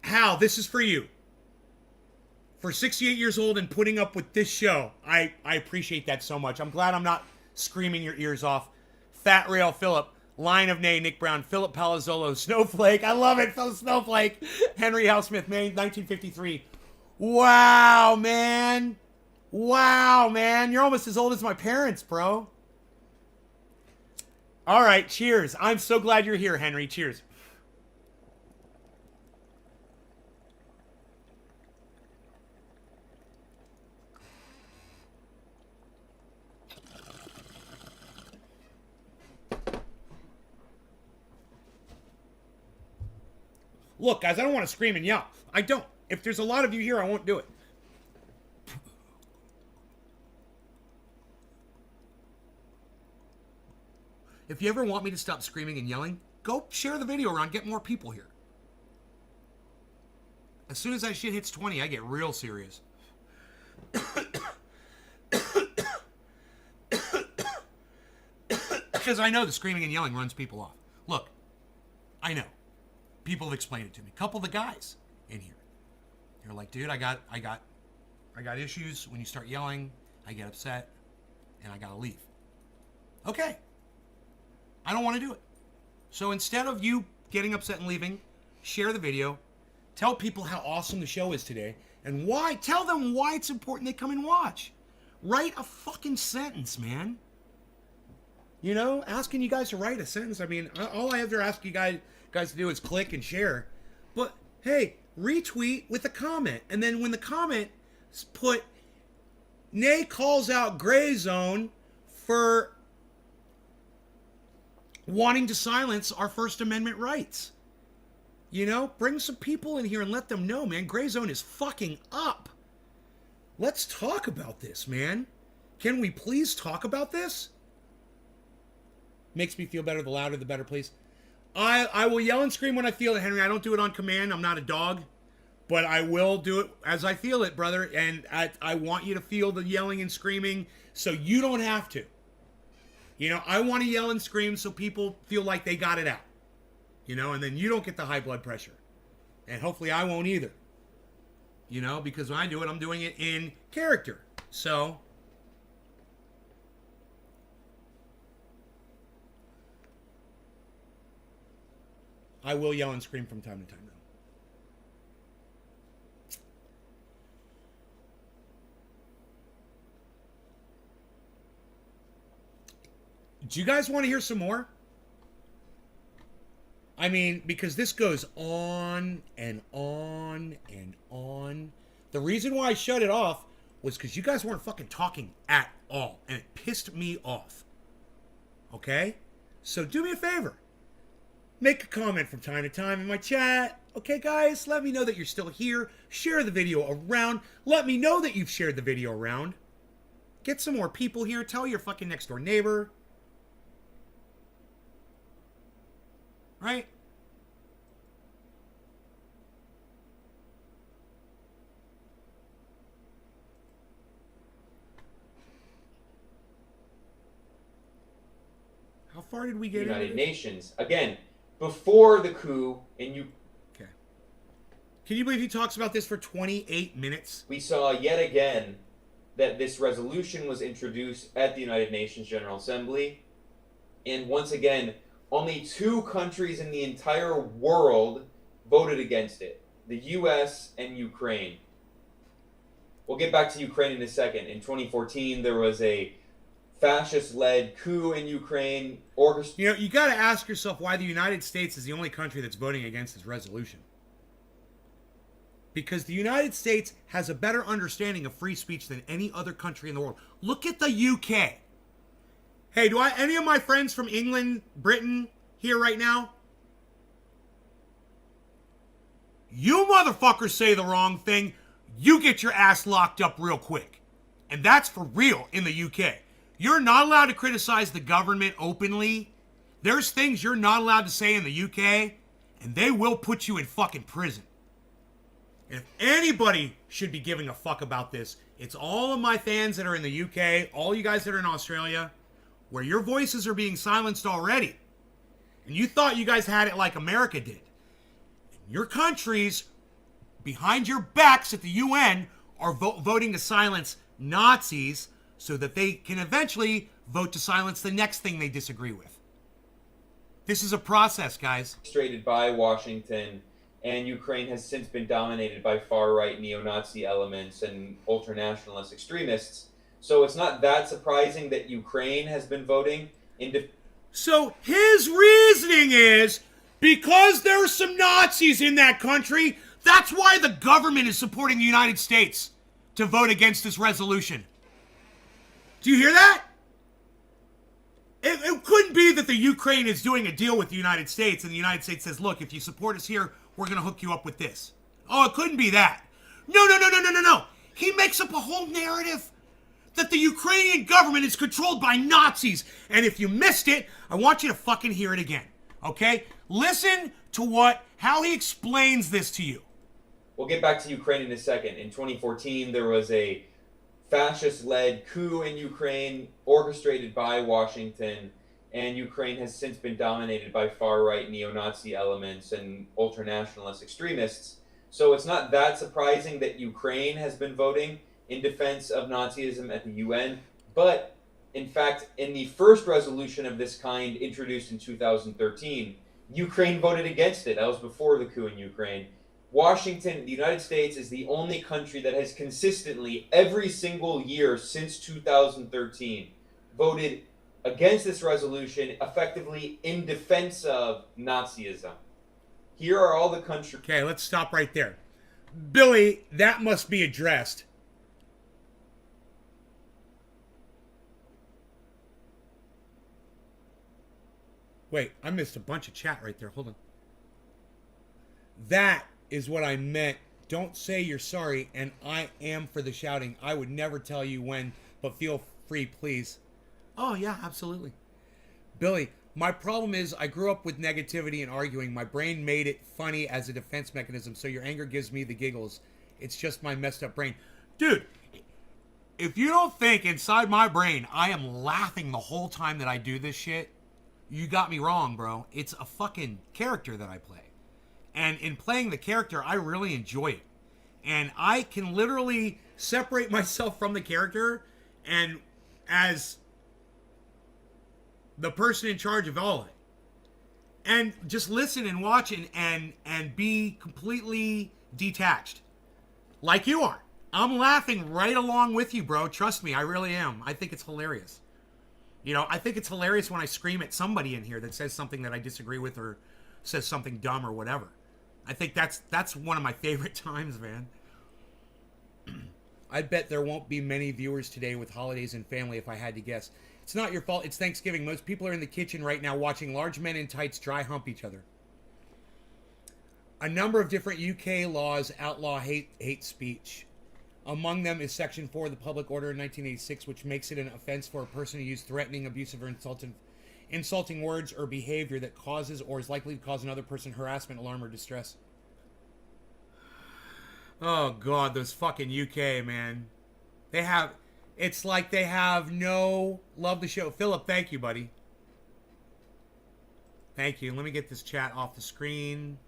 Hal, this is for you. For 68 years old and putting up with this show, I appreciate that so much. I'm glad I'm not screaming your ears off. Fat Rail Phillip, Line of Nay, Nick Brown, Philip Palazzolo, Snowflake. I love it, Snowflake. Henry Housesmith, May 1953. Wow, man. Wow, man. You're almost as old as my parents, bro. All right, cheers. I'm so glad you're here, Henry. Cheers. Look, guys, I don't want to scream and yell. I don't. If there's a lot of you here, I won't do it. If you ever want me to stop screaming and yelling, go share the video around, get more people here. As soon as that shit hits 20, I get real serious. Because I know the screaming and yelling runs people off. Look, I know. People have explained it to me. A couple of the guys in here. They're like, dude, I got issues. When you start yelling, I get upset, and I gotta leave. Okay. I don't want to do it. So instead of you getting upset and leaving, share the video. Tell people how awesome the show is today. And why. Tell them why it's important they come and watch. Write a fucking sentence, man. You know, asking you guys to write a sentence. I mean, all I ever ask you guys to do is click and share. But, hey, retweet with a comment. And then when the comment put, Nay calls out GREYZONE for wanting to silence our First Amendment rights. You know, bring some people in here and let them know, man, GREYZONE is fucking up. Let's talk about this, man. Can we please talk about this? Makes me feel better. The louder, the better, please. I will yell and scream when I feel it, Henry. I don't do it on command. I'm not a dog. But I will do it as I feel it, brother. And I want you to feel the yelling and screaming so you don't have to. You know, I want to yell and scream so people feel like they got it out. You know, and then you don't get the high blood pressure. And hopefully I won't either. You know, because when I do it, I'm doing it in character. So I will yell and scream from time to time, though. Do you guys want to hear some more? I mean, because this goes on and on and on. The reason why I shut it off was because you guys weren't fucking talking at all. And it pissed me off. Okay? So do me a favor. Make a comment from time to time in my chat. Okay, guys? Let me know that you're still here. Share the video around. Let me know that you've shared the video around. Get some more people here. Tell your fucking next door neighbor. Right? How far did we get? United Nations. Again, before the coup in Ukraine. Okay. Can you believe he talks about this for 28 minutes? We saw yet again that this resolution was introduced at the United Nations General Assembly. And once again, only 2 countries in the entire world voted against it. The US and Ukraine. We'll get back to Ukraine in a second. In 2014, there was a fascist-led coup in Ukraine. You know, you got to ask yourself why the United States is the only country that's voting against this resolution. Because the United States has a better understanding of free speech than any other country in the world. Look at the UK. Hey, do any of my friends from England, Britain, here right now? You motherfuckers say the wrong thing, you get your ass locked up real quick. And that's for real in the UK. You're not allowed to criticize the government openly. There's things you're not allowed to say in the UK, and they will put you in fucking prison. And if anybody should be giving a fuck about this, it's all of my fans that are in the UK, all you guys that are in Australia, where your voices are being silenced already. And you thought you guys had it like America did. And your countries, behind your backs at the UN, are voting to silence Nazis so that they can eventually vote to silence the next thing they disagree with. This is a process, guys. Orchestrated by Washington, and Ukraine has since been dominated by far-right neo-Nazi elements and ultranationalist extremists. So it's not that surprising that Ukraine has been voting in So his reasoning is, because there's some Nazis in that country, that's why the government is supporting the United States to vote against this resolution. Do you hear that? It couldn't be that the Ukraine is doing a deal with the United States and the United States says, look, if you support us here, we're going to hook you up with this. Oh, it couldn't be that. No. He makes up a whole narrative that the Ukrainian government is controlled by Nazis. And if you missed it, I want you to fucking hear it again. Okay? Listen to how he explains this to you. We'll get back to Ukraine in a second. In 2014, there was a fascist-led coup in Ukraine, orchestrated by Washington, and Ukraine has since been dominated by far-right neo-Nazi elements and ultranationalist extremists. So it's not that surprising that Ukraine has been voting in defense of Nazism at the UN, but in fact, in the first resolution of this kind introduced in 2013, Ukraine voted against it. That was before the coup in Ukraine. Washington, the United States, is the only country that has consistently, every single year since 2013, voted against this resolution, effectively in defense of Nazism. Here are all the countries. Okay, let's stop right there. Billy, that must be addressed. Wait, I missed a bunch of chat right there. Hold on. That is what I meant. Don't say you're sorry, and I am for the shouting. I would never tell you when, but feel free, please. Oh, yeah, absolutely. Billy, my problem is I grew up with negativity and arguing. My brain made it funny as a defense mechanism, so your anger gives me the giggles. It's just my messed up brain. Dude, if you don't think inside my brain I am laughing the whole time that I do this shit, you got me wrong, bro. It's a fucking character that I play. And in playing the character, I really enjoy it. And I can literally separate myself from the character and as the person in charge of all of it. And just listen and watch and be completely detached. Like you are. I'm laughing right along with you, bro. Trust me, I really am. I think it's hilarious. You know, I think it's hilarious when I scream at somebody in here that says something that I disagree with or says something dumb or whatever. I think that's one of my favorite times, man. I bet there won't be many viewers today with holidays and family if I had to guess. It's not your fault. It's Thanksgiving. Most people are in the kitchen right now watching large men in tights dry hump each other. A number of different UK laws outlaw hate speech. Among them is Section 4 of the Public Order in 1986, which makes it an offense for a person to use threatening, abusive, or insulting words or behavior that causes or is likely to cause another person harassment, alarm, or distress. Oh, God, those fucking UK, man. It's like they have no love the show. Philip, thank you, buddy. Thank you. Let me get this chat off the screen.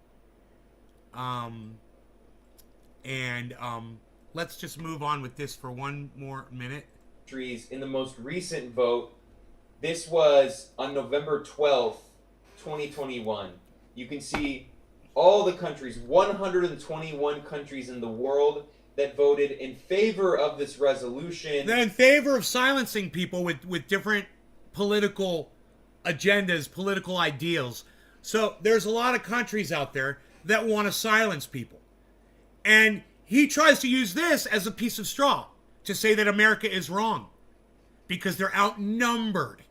Let's just move on with this for one more minute. In the most recent vote, this was on November 12th, 2021. You can see all the countries, 121 countries in the world that voted in favor of this resolution. They're in favor of silencing people with different political agendas, political ideals. So there's a lot of countries out there that want to silence people. And he tries to use this as a piece of straw to say that America is wrong because they're outnumbered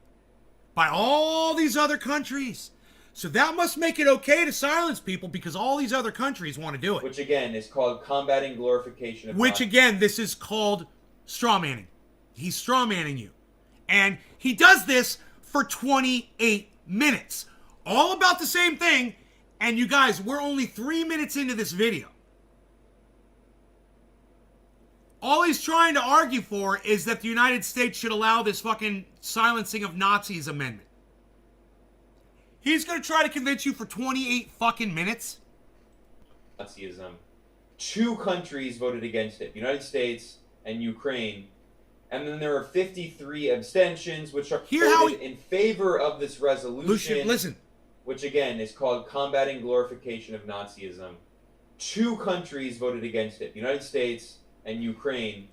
by all these other countries. So that must make it okay to silence people because all these other countries want to do it. Which again is called combating glorification of Which again, this is called straw manning. He's straw manning you. And he does this for 28 minutes. All about the same thing. And you guys, we're only 3 minutes into this video. All he's trying to argue for is that the United States should allow this fucking silencing of Nazis amendment. He's going to try to convince you for 28 fucking minutes. Nazism. 2 countries voted against it, the United States and Ukraine. And then there are 53 abstentions, which are voted in favor of this resolution. Listen. Which again is called combating glorification of Nazism. 2 countries voted against it, the United States and Ukraine.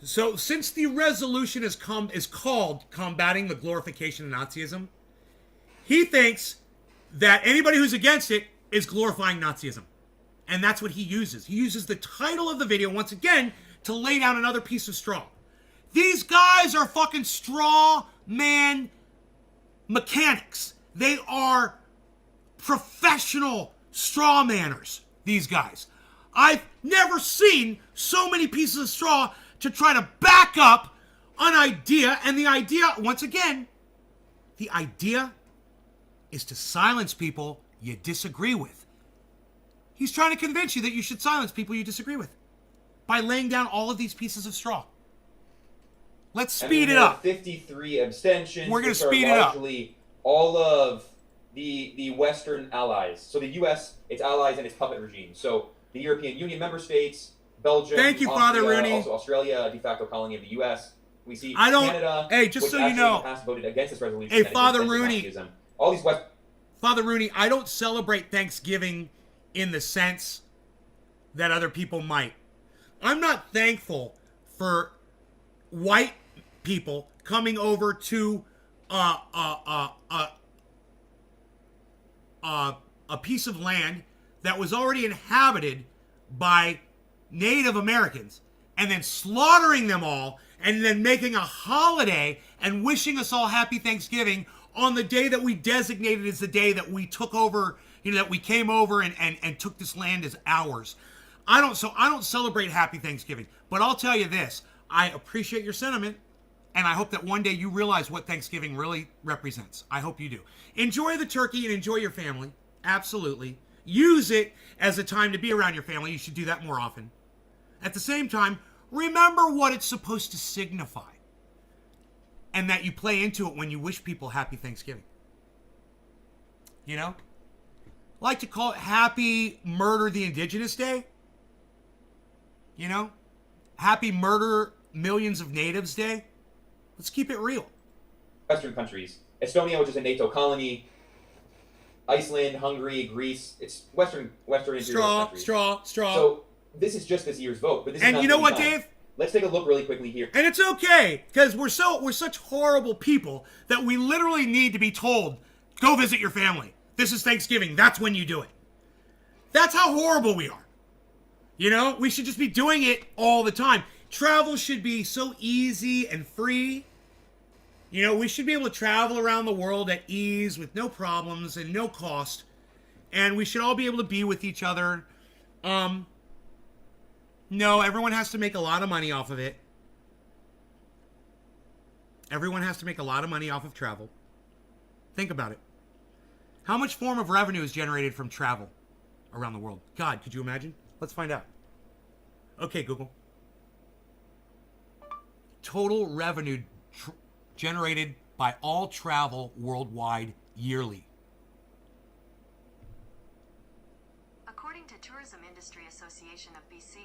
So since the resolution is called combating the glorification of Nazism, he thinks that anybody who's against it is glorifying Nazism. And that's what he uses. He uses the title of the video once again to lay down another piece of straw. These guys are fucking straw man mechanics. They are professional straw manners, these guys. I've never seen so many pieces of straw to try to back up an idea. And the idea, once again, the idea is to silence people you disagree with. He's trying to convince you that you should silence people you disagree with by laying down all of these pieces of straw. Let's speed it up. 53 abstentions. We're going to speed it up. All of the Western allies. So the U.S., its allies, and its puppet regime. So the European Union member states, Belgium, thank you, Austria, Father Rooney. Also Australia, a de facto colony of the U.S. We see Canada, hey, just which so you know, in the past voted against this resolution. Hey, Father Rooney. All these Father Rooney, I don't celebrate Thanksgiving in the sense that other people might. I'm not thankful for white people coming over to a piece of land that was already inhabited by Native Americans and then slaughtering them all and then making a holiday and wishing us all happy Thanksgiving on the day that we designated as the day that we took over, that we came over and took this land as ours. I don't celebrate happy Thanksgiving, but I'll tell you this, I appreciate your sentiment, and I hope that one day you realize what Thanksgiving really represents. I hope you do. Enjoy the turkey and enjoy your family. Absolutely. Use it as a time to be around your family. You should do that more often. At the same time, remember what it's supposed to signify, and that you play into it when you wish people happy Thanksgiving. I like to call it Happy Murder the Indigenous Day. Happy Murder Millions of Natives Day. Let's keep it real. Western countries. Estonia, which is a NATO colony. Iceland, Hungary, Greece. It's Western imperial countries. Straw. So this is just this year's vote. But this is and not you know what, time. Dave? Let's take a look really quickly here. And it's okay, because we're such horrible people that we literally need to be told, go visit your family. This is Thanksgiving. That's when you do it. That's how horrible we are. We should just be doing it all the time. Travel should be so easy and free. We should be able to travel around the world at ease with no problems and no cost. And we should all be able to be with each other. No, everyone has to make a lot of money off of it. Everyone has to make a lot of money off of travel. Think about it. How much form of revenue is generated from travel around the world? God, could you imagine? Let's find out. Okay, Google. Total revenue generated by all travel worldwide yearly. According to Tourism Industry Association of BC,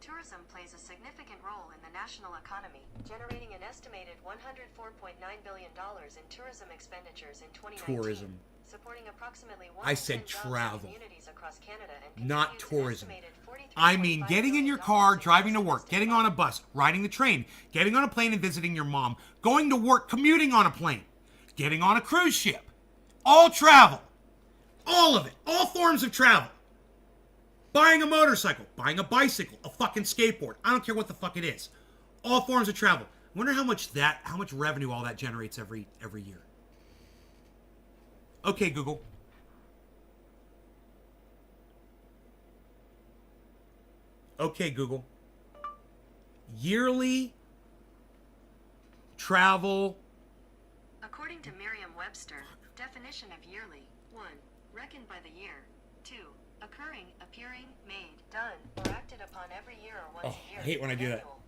tourism plays a significant role in the national economy, generating an estimated $104.9 billion in tourism expenditures in 2019. Tourism. Supporting approximately I said 110 jobs in travel. communities across Canada and Not contributes tourism. an estimated I mean getting in your car, driving to work, domestic getting on a bus, riding the train, getting on a plane and visiting your mom, going to work, commuting on a plane, getting on a cruise ship. All travel. All of it. All forms of travel. Buying a motorcycle, buying a bicycle, a fucking skateboard. I don't care what the fuck it is. All forms of travel. I wonder how much revenue all that generates every year. Okay, Google. Okay, Google. Yearly travel. According to Merriam-Webster, definition of yearly: 1. Reckoned by the year. 2. Occurring, appearing, made, done, or acted upon every year or once a year. I hate when I do that. Annual.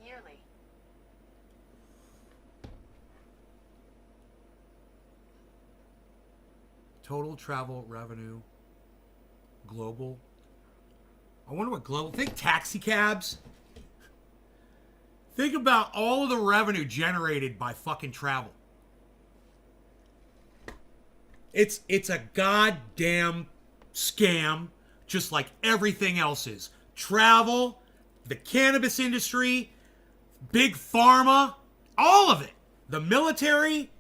Yearly. Total travel revenue. Global. I wonder what global. Think taxi cabs. Think about all of the revenue generated by fucking travel. It's a goddamn scam, just like everything else is. Travel, the cannabis industry, big pharma, all of it. The military,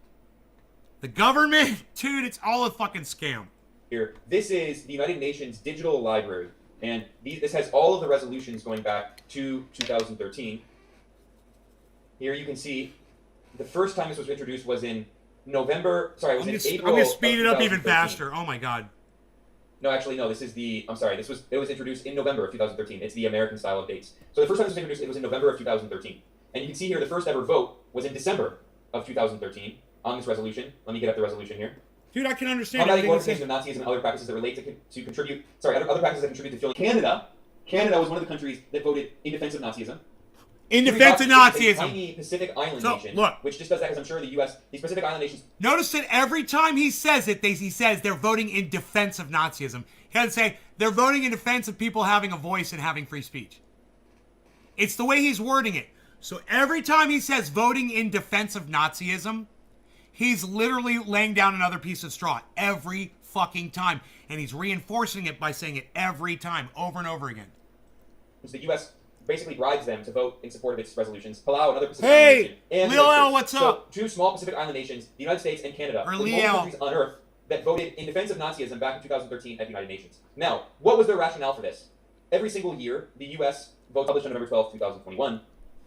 the government, dude, it's all a fucking scam. Here, this is the United Nations Digital Library, and this has all of the resolutions going back to 2013. Here you can see the first time this was introduced was in November. Sorry, it was in April. I'm gonna speed it up even 2013. faster. Oh my god. No, actually, no. This is the. I'm sorry. It was introduced in November of 2013. It's the American style of dates. So the first time this was introduced, it was in November of 2013, and you can see here the first ever vote was in December of 2013 on this resolution. Let me get up the resolution here. Dude, I can understand. Combating glorification of Nazism and other practices that relate to contribute. Sorry, other practices that contribute to fueling. Canada was one of the countries that voted in defense of Nazism. In defense of Nazism. A tiny Pacific Island So, nation, look. which just does that because I'm sure the U.S. These Pacific Island nations. Notice that every time he says it, he says they're voting in defense of Nazism. He doesn't say they're voting in defense of people having a voice and having free speech. It's the way he's wording it. So every time he says voting in defense of Nazism, he's literally laying down another piece of straw every fucking time. And he's reinforcing it by saying it every time, over and over again. The U.S. basically bribes them to vote in support of its resolutions. Palau, another Pacific Hey, Island nation, and the Lil United L, States. what's So, up? two small Pacific Island nations, the United States and Canada, Or were the only Leo. countries on Earth that voted in defense of Nazism back in 2013 at the United Nations. Now, what was their rationale for this? every single year, the U.S. vote published on November 12th, 2021.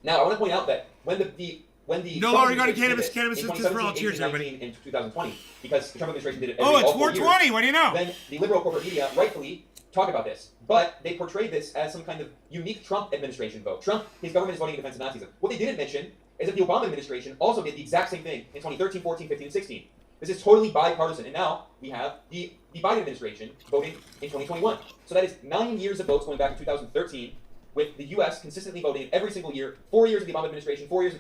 Now, I want to point out that when the No longer going to cannabis. Cannabis is just for all. 2017, Cheers, 18, everybody. 19, and 2020, because the Trump administration did it Oh, it's all 4 420. years, What do you know? then the liberal corporate media rightfully talk about this. But they portrayed this as some kind of unique Trump administration vote. Trump, his government is voting in defense of Nazism. What they didn't mention is that the Obama administration also did the exact same thing in 2013, 14, 15, and 16. This is totally bipartisan. And now we have the Biden administration voting in 2021. So that is 9 years of votes going back to 2013, with the U.S. consistently voting every single year, 4 years of the Obama administration, 4 years.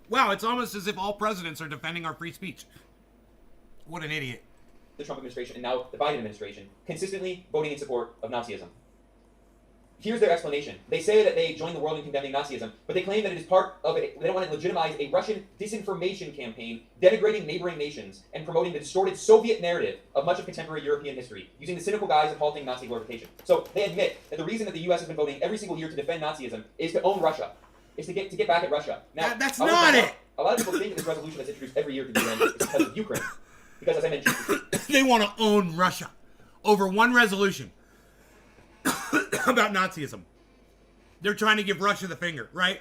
Wow, it's almost as if all presidents are defending our free speech. What an idiot. The Trump administration and now the Biden administration consistently voting in support of Nazism. Here's their explanation. They say that they join the world in condemning Nazism, but they claim that it is part of it. They don't want to legitimize a Russian disinformation campaign denigrating neighboring nations and promoting the distorted Soviet narrative of much of contemporary European history, using the cynical guise of halting Nazi glorification. So they admit that the reason that the U.S. has been voting every single year to defend Nazism is to own Russia, is to get back at Russia. Now, That's not it. A lot of people think that this resolution that's introduced every year to the UN is because of Ukraine. Because, as I mentioned, They want to own Russia over one resolution about Nazism. They're trying to give Russia the finger, right?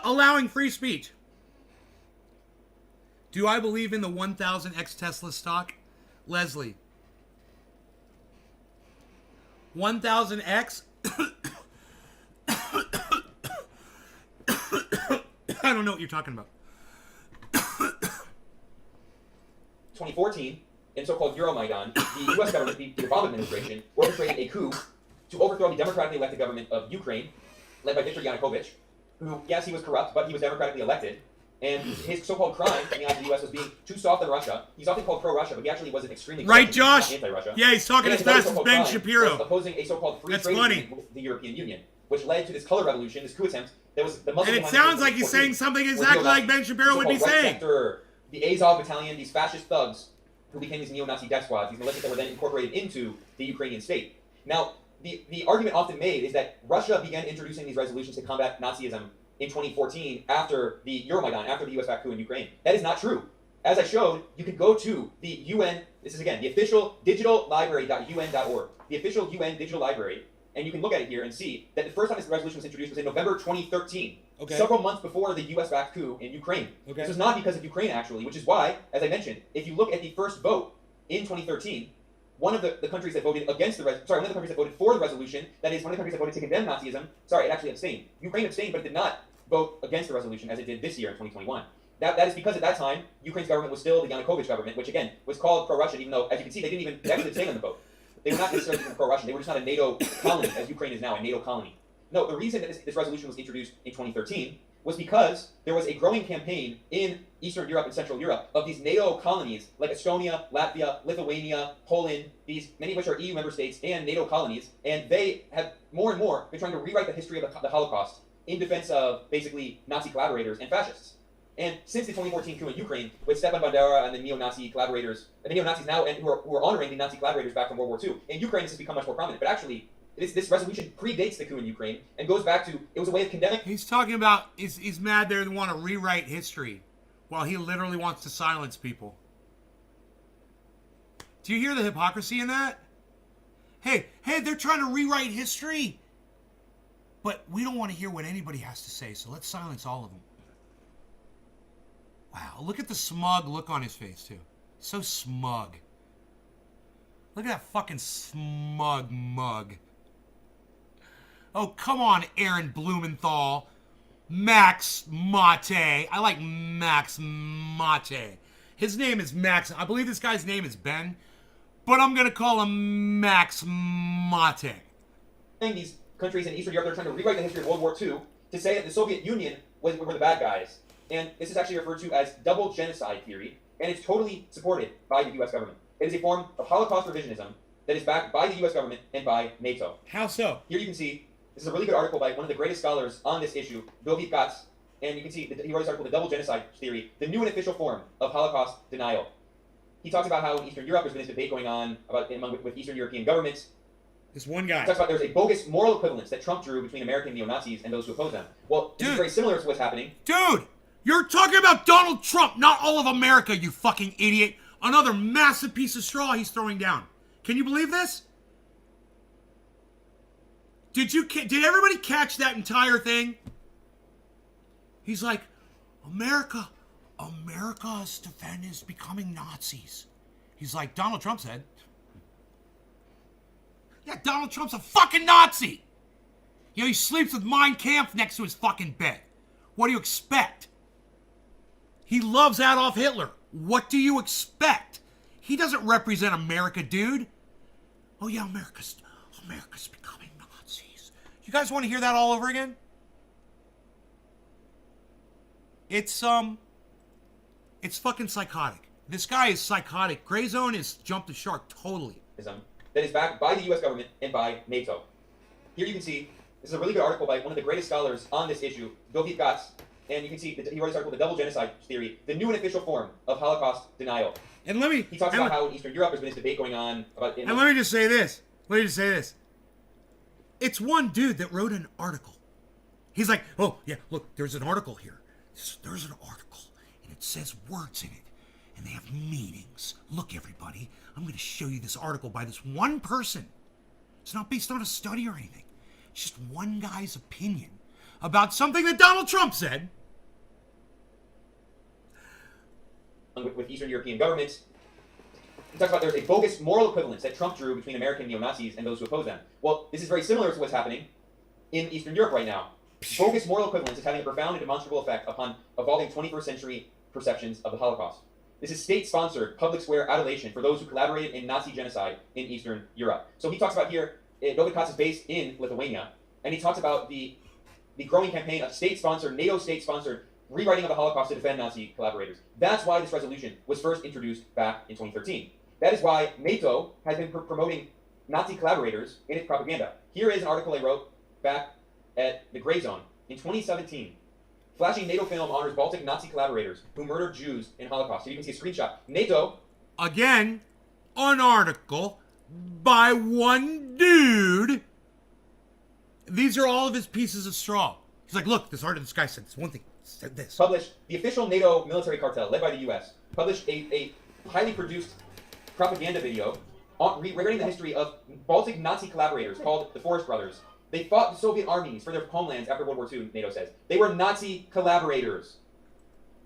Allowing free speech. Do I believe in the 1,000x Tesla stock? Leslie. 1,000x? I don't know what you're talking about. 2014, in so-called Euromaidan, the U.S. government, the Obama administration, orchestrated a coup to overthrow the democratically elected government of Ukraine, led by Viktor Yanukovych, who, yes, he was corrupt, but he was democratically elected. And his so-called crime in the eyes of the U.S. was being too soft on Russia. He's often called pro-Russia, but he actually wasn't extremely right, Josh? anti-Russia. Yeah, he's talking as fast as Ben Shapiro. Opposing a so-called free That's trade funny. agreement with the European Union, which led to this color revolution, this coup attempt. That was the Muslim. And it sounds like he's saying something exactly like Ben Shapiro would be saying. Sector, the Azov battalion, these fascist thugs who became these neo-Nazi death squads, these militias that were then incorporated into the Ukrainian state. Now, the argument often made is that Russia began introducing these resolutions to combat Nazism in 2014 after the Euromaidan, after the US-backed coup in Ukraine. That is not true. As I showed, you can go to the UN, this is again, the official digital library.un.org, the official UN digital library, and you can look at it here and see that the first time this resolution was introduced was in November 2013, several months before the US-backed coup in Ukraine. This was not because of Ukraine, actually, which is why, as I mentioned, if you look at the first vote in 2013, one of the countries that voted against one of the countries that voted for the resolution, that is, one of the countries that voted to condemn Nazism, it actually abstained. Ukraine abstained, but it did not vote against the resolution as it did this year in 2021. That is because at that time, Ukraine's government was still the Yanukovych government, which again was called pro-Russian, even though, as you can see, they actually abstained on the vote. They were not necessarily pro-Russian. They were just not a NATO colony, as Ukraine is now, a NATO colony. No, the reason that this resolution was introduced in 2013 was because there was a growing campaign in Eastern Europe and Central Europe of these NATO colonies like Estonia, Latvia, Lithuania, Poland, many of which are EU member states and NATO colonies, and they have more and more been trying to rewrite the history of the Holocaust in defense of basically Nazi collaborators and fascists. And since the 2014 coup in Ukraine, with Stepan Bandera and the neo-Nazi collaborators, the neo-Nazis now who are honoring the Nazi collaborators back from World War II, in Ukraine this has become much more prominent. But actually, this resolution predates the coup in Ukraine and goes back to, it was a way of condemning. He's talking about, he's mad they want to rewrite history, while he literally wants to silence people. Do you hear the hypocrisy in that? Hey, they're trying to rewrite history, but we don't want to hear what anybody has to say, so let's silence all of them. Wow, look at the smug look on his face, too. So smug. Look at that fucking smug mug. Oh, come on, Aaron Blumenthal. Max Mate. I like Max Mate. His name is Max. I believe this guy's name is Ben, but I'm going to call him Max Mate. These countries in Eastern Europe, they're trying to rewrite the history of World War II to say that the Soviet Union were the bad guys. And this is actually referred to as double genocide theory, and it's totally supported by the U.S. government. It is a form of Holocaust revisionism that is backed by the U.S. government and by NATO. How so? Here you can see, this is a really good article by one of the greatest scholars on this issue, Bill Katz, and you can see he wrote this article, The Double Genocide Theory, the new and official form of Holocaust denial. He talks about how in Eastern Europe there's been this debate going on with Eastern European governments. This one guy. He talks about there's a bogus moral equivalence that Trump drew between American neo-Nazis and those who oppose them. Well, this is very similar to what's happening. Dude! You're talking about Donald Trump, not all of America, you fucking idiot. Another massive piece of straw he's throwing down. Can you believe this? Did everybody catch that entire thing? He's like, America's defense is becoming Nazis. He's like, Donald Trump said. Yeah, Donald Trump's a fucking Nazi. You know, he sleeps with Mein Kampf next to his fucking bed. What do you expect? He loves Adolf Hitler. What do you expect? He doesn't represent America, dude. Oh yeah, America's becoming Nazis. You guys want to hear that all over again? It's fucking psychotic. This guy is psychotic. GREYZONE has jumped the shark totally. That is backed by the U.S. government and by NATO. Here you can see, this is a really good article by one of the greatest scholars on this issue, Dovi Katz, and you can see he wrote this article, The Double Genocide Theory, the new and official form of Holocaust denial. And he talks about how in Eastern Europe there's been this debate going on about. And let me just say this. It's one dude that wrote an article. He's like, oh yeah, look, there's an article here. There's an article, and it says words in it, and they have meanings. Look, everybody, I'm going to show you this article by this one person. It's not based on a study or anything. It's just one guy's opinion about something that Donald Trump said. With Eastern European governments, he talks about there's a bogus moral equivalence that Trump drew between American neo-Nazis and those who oppose them. Well, this is very similar to what's happening in Eastern Europe right now. Bogus moral equivalence is having a profound and demonstrable effect upon evolving 21st century perceptions of the Holocaust. This is state-sponsored, public square adulation for those who collaborated in Nazi genocide in Eastern Europe. So he talks about here, Dovi Katz is based in Lithuania, and he talks about the growing campaign of state-sponsored, NATO state-sponsored rewriting of the Holocaust to defend Nazi collaborators. That's why this resolution was first introduced back in 2013. That is why NATO has been promoting Nazi collaborators in its propaganda. Here is an article I wrote back at the GREYZONE in 2017. Flashing NATO film honors Baltic Nazi collaborators who murdered Jews in Holocaust. Here you can see a screenshot. NATO. Again, an article by one dude. These are all of his pieces of straw. He's like, look, this guy said this one thing. Said this. Published, the official NATO military cartel, led by the U.S., published a highly produced propaganda video regarding the history of Baltic Nazi collaborators called the Forest Brothers. They fought the Soviet armies for their homelands after World War II, NATO says. They were Nazi collaborators.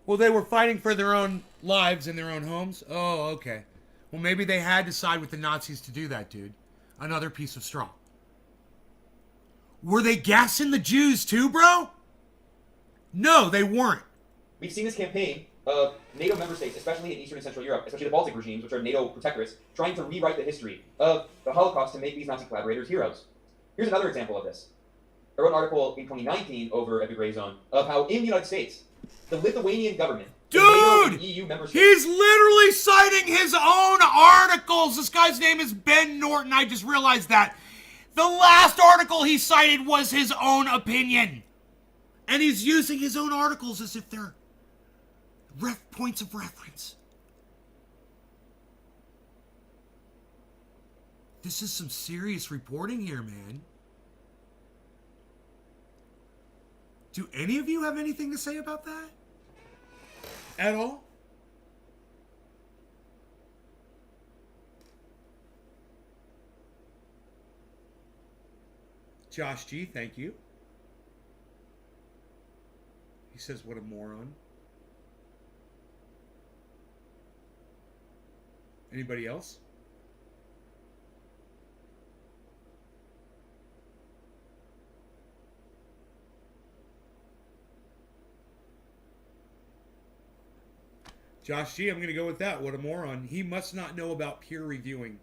Well, they were fighting for their own lives in their own homes? Oh, okay. Well, maybe they had to side with the Nazis to do that, dude. Another piece of straw. Were they gassing the Jews too, bro? No, they weren't. We've seen this campaign of NATO member states, especially in Eastern and Central Europe, especially the Baltic regimes, which are NATO protectorates, trying to rewrite the history of the Holocaust to make these Nazi collaborators heroes. Here's another example of this. I wrote an article in 2019 over at the GREYZONE of how in the United States, the Lithuanian government, dude, the NATO and EU member states, he's literally citing his own articles. This guy's name is Ben Norton. I just realized that. The last article he cited was his own opinion. And he's using his own articles as if they're points of reference. This is some serious reporting here, man. Do any of you have anything to say about that? At all? Josh G, thank you. He says, what a moron. Anybody else? Josh G, I'm going to go with that. What a moron. He must not know about peer reviewing.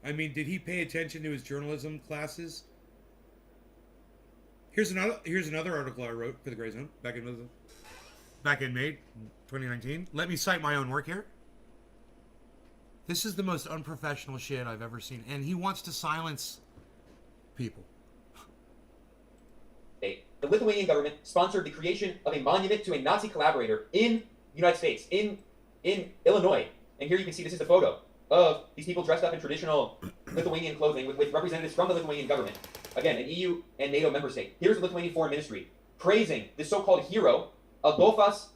I mean, did he pay attention to his journalism classes? Here's another article I wrote for the GREYZONE back in May 2019. Let me cite my own work here. This is the most unprofessional shit I've ever seen, and he wants to silence people. The Lithuanian government sponsored the creation of a monument to a Nazi collaborator in the United States, in Illinois. And here you can see this is the photo of these people dressed up in traditional Lithuanian clothing with representatives from the Lithuanian government. Again, an EU and NATO member state. Here's the Lithuanian Foreign Ministry praising this so-called hero, Adolfas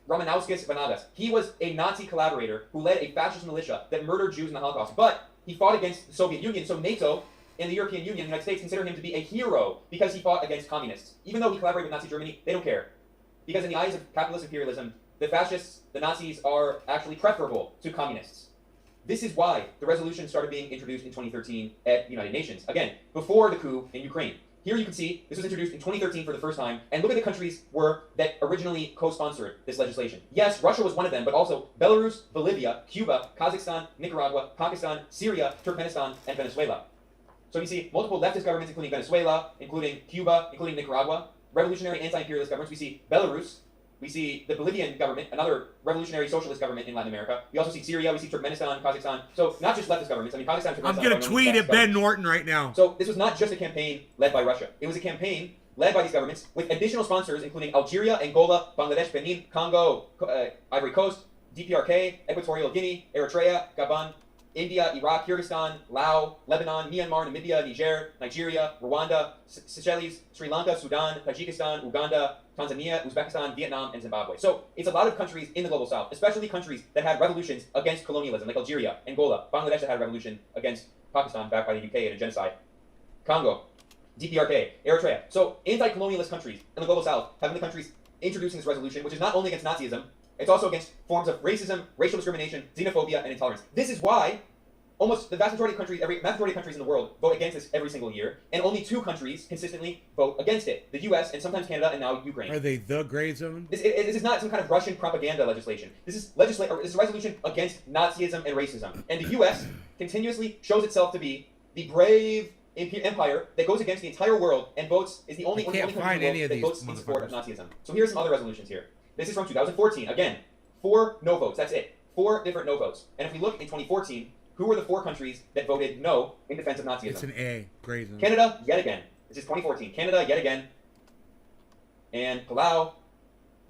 Ramanauskas Vanagas. He was a Nazi collaborator who led a fascist militia that murdered Jews in the Holocaust. But he fought against the Soviet Union, so NATO in the European Union, the United States, consider him to be a hero because he fought against communists. Even though he collaborated with Nazi Germany, they don't care. Because in the eyes of capitalist imperialism, the fascists, the Nazis, are actually preferable to communists. This is why the resolution started being introduced in 2013 at the United Nations. Again, before the coup in Ukraine. Here you can see this was introduced in 2013 for the first time, and look at the countries that originally co-sponsored this legislation. Yes, Russia was one of them, but also Belarus, Bolivia, Cuba, Kazakhstan, Nicaragua, Pakistan, Syria, Turkmenistan, and Venezuela. So you see multiple leftist governments, including Venezuela, including Cuba, including Nicaragua, revolutionary anti-imperialist governments. We see Belarus, we see the Bolivian government, another revolutionary socialist government in Latin America. We also see Syria, we see Turkmenistan, Kazakhstan. So not just leftist governments. I mean, Kazakhstan, Turkmenistan. I'm going to tweet at Ben Norton right now. So this was not just a campaign led by Russia. It was a campaign led by these governments with additional sponsors, including Algeria, Angola, Bangladesh, Benin, Congo, Ivory Coast, DPRK, Equatorial Guinea, Eritrea, Gabon, India, Iraq, Kyrgyzstan, Laos, Lebanon, Myanmar, Namibia, Niger, Nigeria, Rwanda, Seychelles, Sri Lanka, Sudan, Tajikistan, Uganda, Tanzania, Uzbekistan, Vietnam, and Zimbabwe. So it's a lot of countries in the global south, especially countries that had revolutions against colonialism, like Algeria, Angola, Bangladesh that had a revolution against Pakistan backed by the UK in a genocide, Congo, DPRK, Eritrea. So anti-colonialist countries in the global south have been the countries introducing this resolution, which is not only against Nazism, it's also against forms of racism, racial discrimination, xenophobia, and intolerance. This is why almost the vast majority of countries, in the world vote against this every single year, and only 2 countries consistently vote against it: the U.S. and sometimes Canada, and now Ukraine. Are they the gray zone? This is not some kind of Russian propaganda legislation. This is this is a resolution against Nazism and racism. And the U.S. continuously shows itself to be the brave empire that goes against the entire world and votes is the only country in the world that votes in support of Nazism. So here's some other resolutions here. This is from 2014. Again, 4 no votes. That's it. 4 different no votes. And if we look in 2014, who were the 4 countries that voted no in defense of Nazism? It's an A. GREYZONE. Canada, yet again. This is 2014. Canada, yet again. And Palau,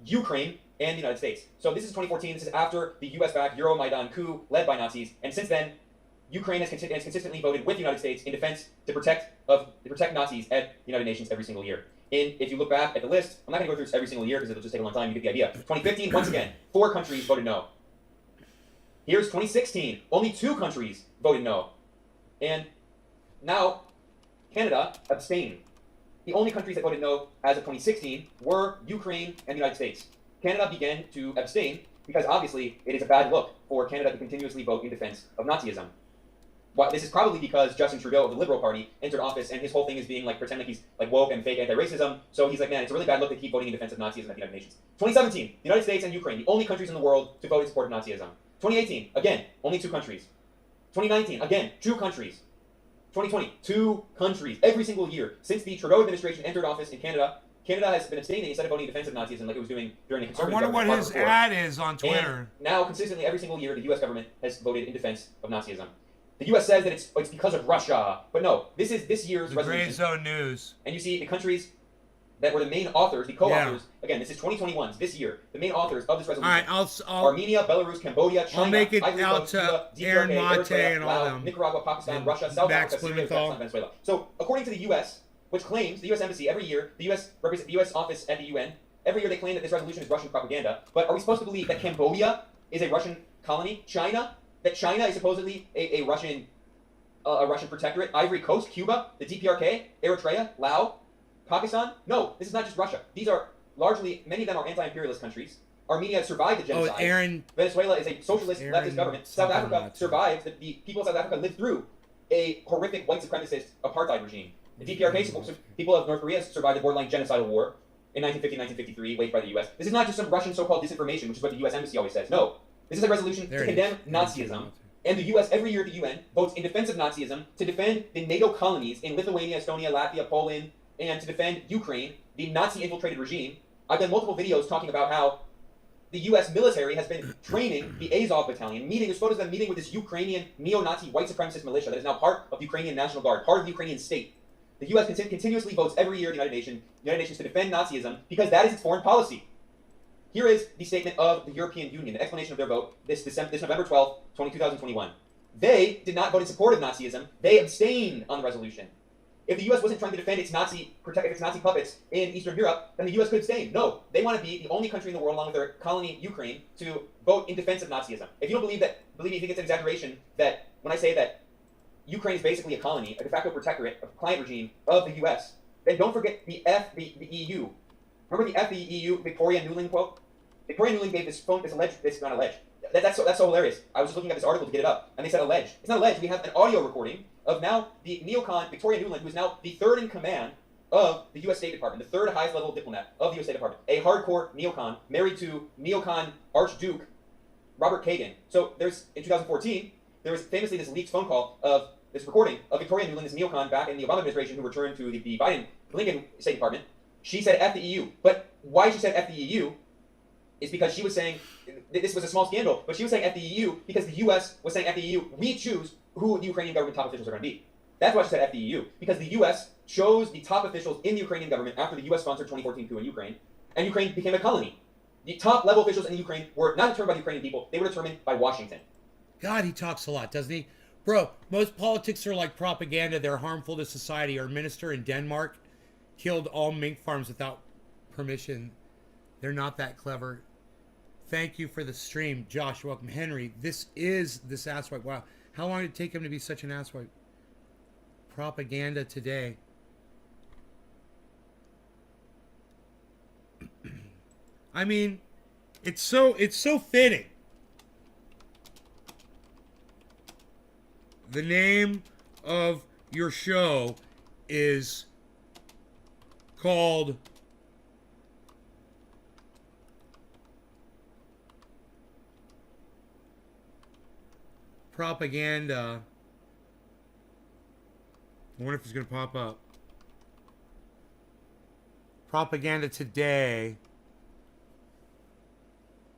Ukraine, and the United States. So this is 2014. This is after the US-backed Euromaidan coup led by Nazis. And since then, Ukraine has consistently voted with the United States in defense to protect Nazis at the United Nations every single year. And if you look back at the list, I'm not going to go through every single year because it'll just take a long time. You get the idea. 2015, once again, 4 countries voted no. Here's 2016. Only 2 countries voted no. And now, Canada abstained. The only countries that voted no as of 2016 were Ukraine and the United States. Canada began to abstain because obviously it is a bad look for Canada to continuously vote in defense of Nazism. This is probably because Justin Trudeau of the Liberal Party entered office, and his whole thing is being pretend like he's woke and fake anti-racism. So he's like, man, it's a really bad look to keep voting in defense of Nazism at the United Nations. 2017, the United States and Ukraine, the only countries in the world to vote in support of Nazism. 2018, again, only 2 countries. 2019, again, 2 countries. 2020, 2 countries. Every single year since the Trudeau administration entered office in Canada, Canada has been abstaining instead of voting in defense of Nazism like it was doing during the conservative government. I wonder what his ad is on Twitter. And now, consistently, every single year, the U.S. government has voted in defense of Nazism. The U.S. says that it's because of Russia, but no, this is this year's the resolution. GREYZONE news. And you see the countries that were the main authors, the co-authors. Yeah. Again, this is 2021, this year. The main authors of this resolution. All right, I'll Armenia, Belarus, Cambodia, China, I'll make it Ivory out Coast, to Cuba, Aaron DPRK, Mate Eritrea, and all Laos, them. Nicaragua, Pakistan, And Russia, South Max Africa, Syria, Blumenthal. Kazakhstan, Venezuela. So, according to the U.S., which claims the U.S. Embassy every year, the U.S. office at the UN, every year they claim that this resolution is Russian propaganda. But are we supposed to believe that Cambodia is a Russian colony? That China is supposedly a Russian protectorate? Ivory Coast, Cuba, the DPRK, Eritrea, Laos, Pakistan? No, this is not just Russia. These are largely, many of them are anti-imperialist countries. Armenia survived the genocide. Venezuela is a socialist leftist government. South Africa survived. The people of South Africa lived through a horrific white supremacist apartheid regime. The DPRK, people of North Korea survived the borderline genocidal war in 1950-1953, waged by the U.S. This is not just some Russian so-called disinformation, which is what the U.S. Embassy always says. No, this is a resolution to condemn Nazism. And the U.S. every year at the UN votes in defense of Nazism, to defend the NATO colonies in Lithuania, Estonia, Latvia, Poland, and to defend Ukraine, the Nazi-infiltrated regime. I've done multiple videos talking about how the U.S. military has been training the Azov battalion, there's photos of them meeting with this Ukrainian neo-Nazi white supremacist militia that is now part of the Ukrainian National Guard, part of the Ukrainian state. The U.S. continuously votes every year in the United Nations to defend Nazism because that is its foreign policy. Here is the statement of the European Union, the explanation of their vote this November 12th, 2021. They did not vote in support of Nazism. They abstained on the resolution. If the U.S. wasn't trying to defend its Nazi puppets in Eastern Europe, then the U.S. could abstain. No, they want to be the only country in the world, along with their colony Ukraine, to vote in defense of Nazism. If you don't believe me, you think it's an exaggeration that when I say that Ukraine is basically a colony, a de facto protectorate, a client regime of the U.S., then don't forget the EU. Remember the EU Victoria Nuland quote? Victoria Nuland gave this alleged, this not alleged. That's so hilarious. I was just looking at this article to get it up, and they said alleged. It's not alleged. We have an audio recording of now the neocon Victoria Nuland, who is now the third in command of the U.S. State Department, the third highest level diplomat of the U.S. State Department, a hardcore neocon married to neocon Archduke Robert Kagan. So there's, in 2014, there was famously this leaked phone call of this recording of Victoria Nuland, this neocon back in the Obama administration who returned to the Biden-Blinken State Department. She said F the EU. But why she said F the EU is because she was saying, this was a small scandal, but she was saying F the EU because the U.S. was saying F the EU, we choose who the Ukrainian government top officials are going to be. That's why she said F the EU, because the U.S. chose the top officials in the Ukrainian government after the U.S.-sponsored 2014 coup in Ukraine, and Ukraine became a colony. The top level officials in Ukraine were not determined by the Ukrainian people, they were determined by Washington. God, he talks a lot, doesn't he? Bro, most politics are like propaganda. They're harmful to society. Our minister in Denmark killed all mink farms without permission. They're not that clever. Thank you for the stream, Josh. Welcome, Henry. This is this asswipe. Wow. How long did it take him to be such an asswipe? Propaganda today. I mean, it's so fitting. The name of your show is called Propaganda. I wonder if it's going to pop up. Propaganda Today.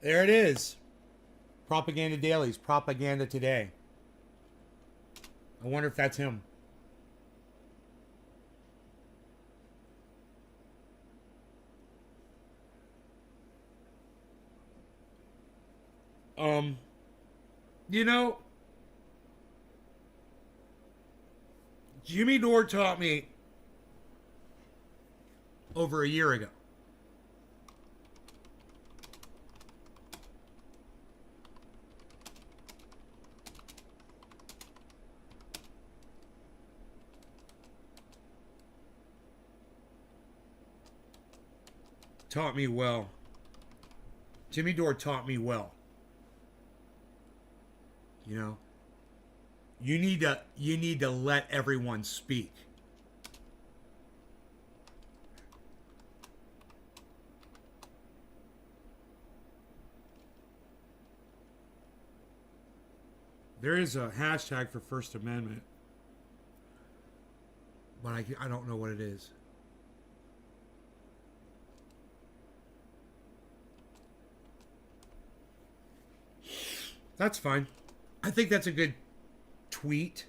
There it is. Propaganda Dailies. Propaganda Today. I wonder if that's him. You know, Jimmy Dore taught me over a year ago. Taught me well. Jimmy Dore taught me well. You know, you need to let everyone speak. There is a hashtag for First Amendment, but I don't know what it is. That's fine. I think that's a good tweet.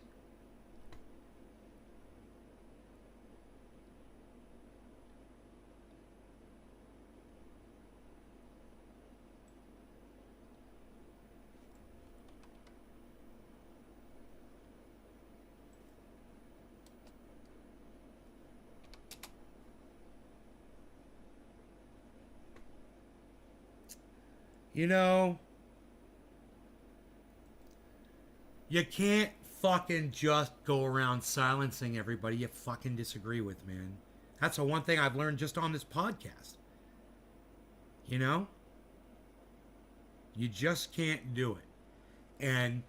You know, you can't fucking just go around silencing everybody you fucking disagree with, man. That's the one thing I've learned just on this podcast. You know? You just can't do it. And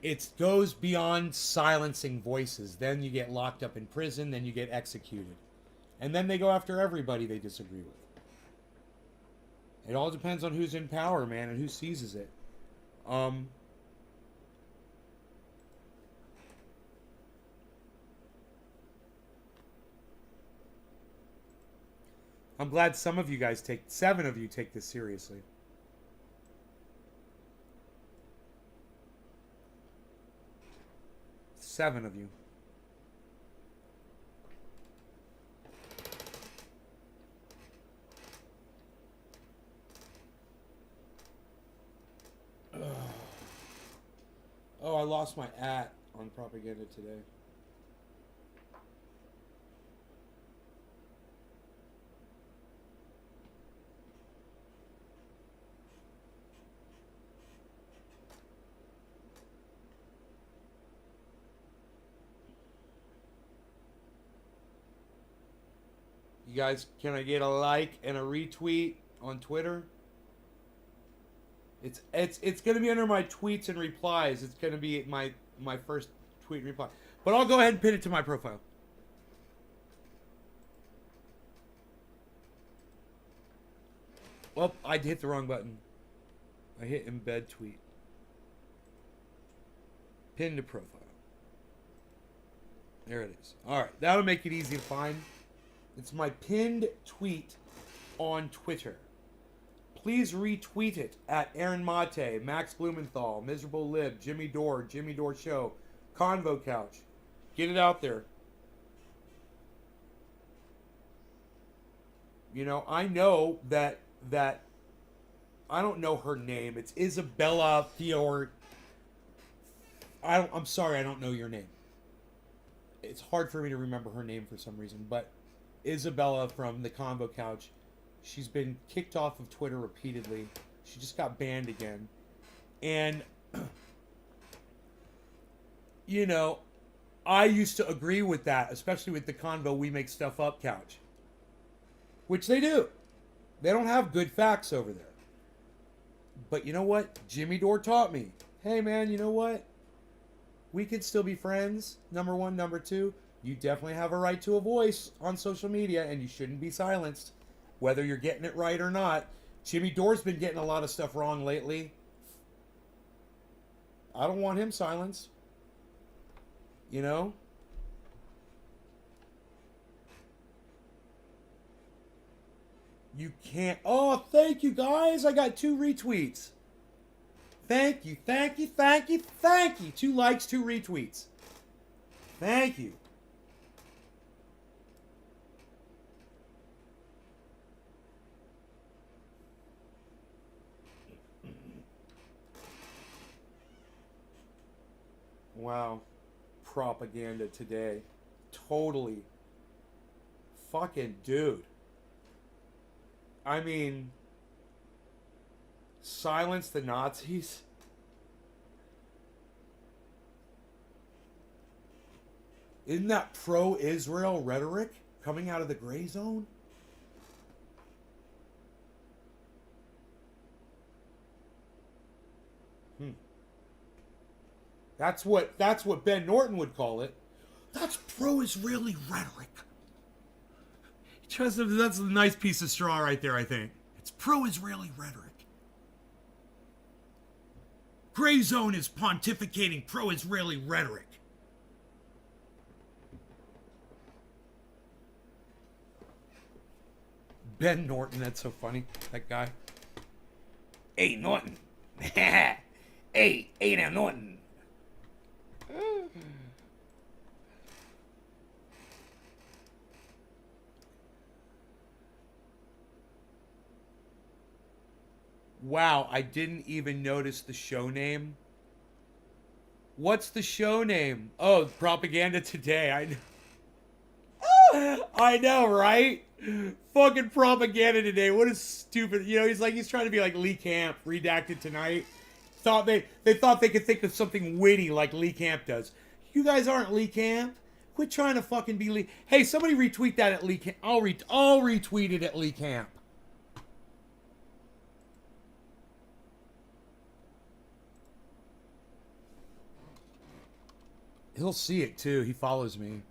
it goes beyond silencing voices. Then you get locked up in prison, then you get executed. And then they go after everybody they disagree with. It all depends on who's in power, man, and who seizes it. I'm glad some of you guys 7 of you take this seriously. Seven of you. Oh, I lost my @ on Propaganda Today. guys, can I get a like and a retweet on Twitter? It's gonna be under my tweets and replies. It's gonna be my first tweet reply. But I'll go ahead and pin it to my profile. Well, I hit the wrong button. I hit embed tweet. Pin to profile. There it is. Alright, that'll make it easy to find. It's my pinned tweet on Twitter. Please retweet it at Aaron Mate, Max Blumenthal, Miserable Lib, Jimmy Dore Show, Convo Couch. Get it out there. You know, I know that I don't know her name. It's Isabella Fior. I'm sorry, I don't know your name. It's hard for me to remember her name for some reason, but Isabella from the Convo Couch, she's been kicked off of Twitter repeatedly. She just got banned again. And, you know, I used to agree with that, especially with the Convo We Make Stuff Up couch. Which they do. They don't have good facts over there. But you know what? Jimmy Dore taught me. Hey, man, you know what? We can still be friends, number one. Number two, you definitely have a right to a voice on social media, and you shouldn't be silenced, whether you're getting it right or not. Jimmy Dore's been getting a lot of stuff wrong lately. I don't want him silenced. You know? You can't... Oh, thank you, guys. I got 2 retweets. Thank you, thank you, thank you, thank you. 2 likes, 2 retweets. Thank you. Wow. Propaganda today. Totally. Fucking dude. I mean... Silence the Nazis? Isn't that pro-Israel rhetoric coming out of the gray zone? That's what Ben Norton would call it. That's pro-Israeli rhetoric. That's a nice piece of straw right there, I think. It's pro-Israeli rhetoric. Gray Zone is pontificating pro-Israeli rhetoric. Ben Norton, that's so funny. That guy. Hey, Norton. hey now, Norton. Wow, I didn't even notice the show name. What's the show name? Oh, Propaganda Today. I know, right? Fucking Propaganda Today. What a stupid... You know, he's trying to be like Lee Camp, redacted tonight. They thought they could think of something witty like Lee Camp does. You guys aren't Lee Camp. Quit trying to fucking be Lee... Hey, somebody retweet that at Lee Camp. I'll retweet it at Lee Camp. He'll see it too. He follows me.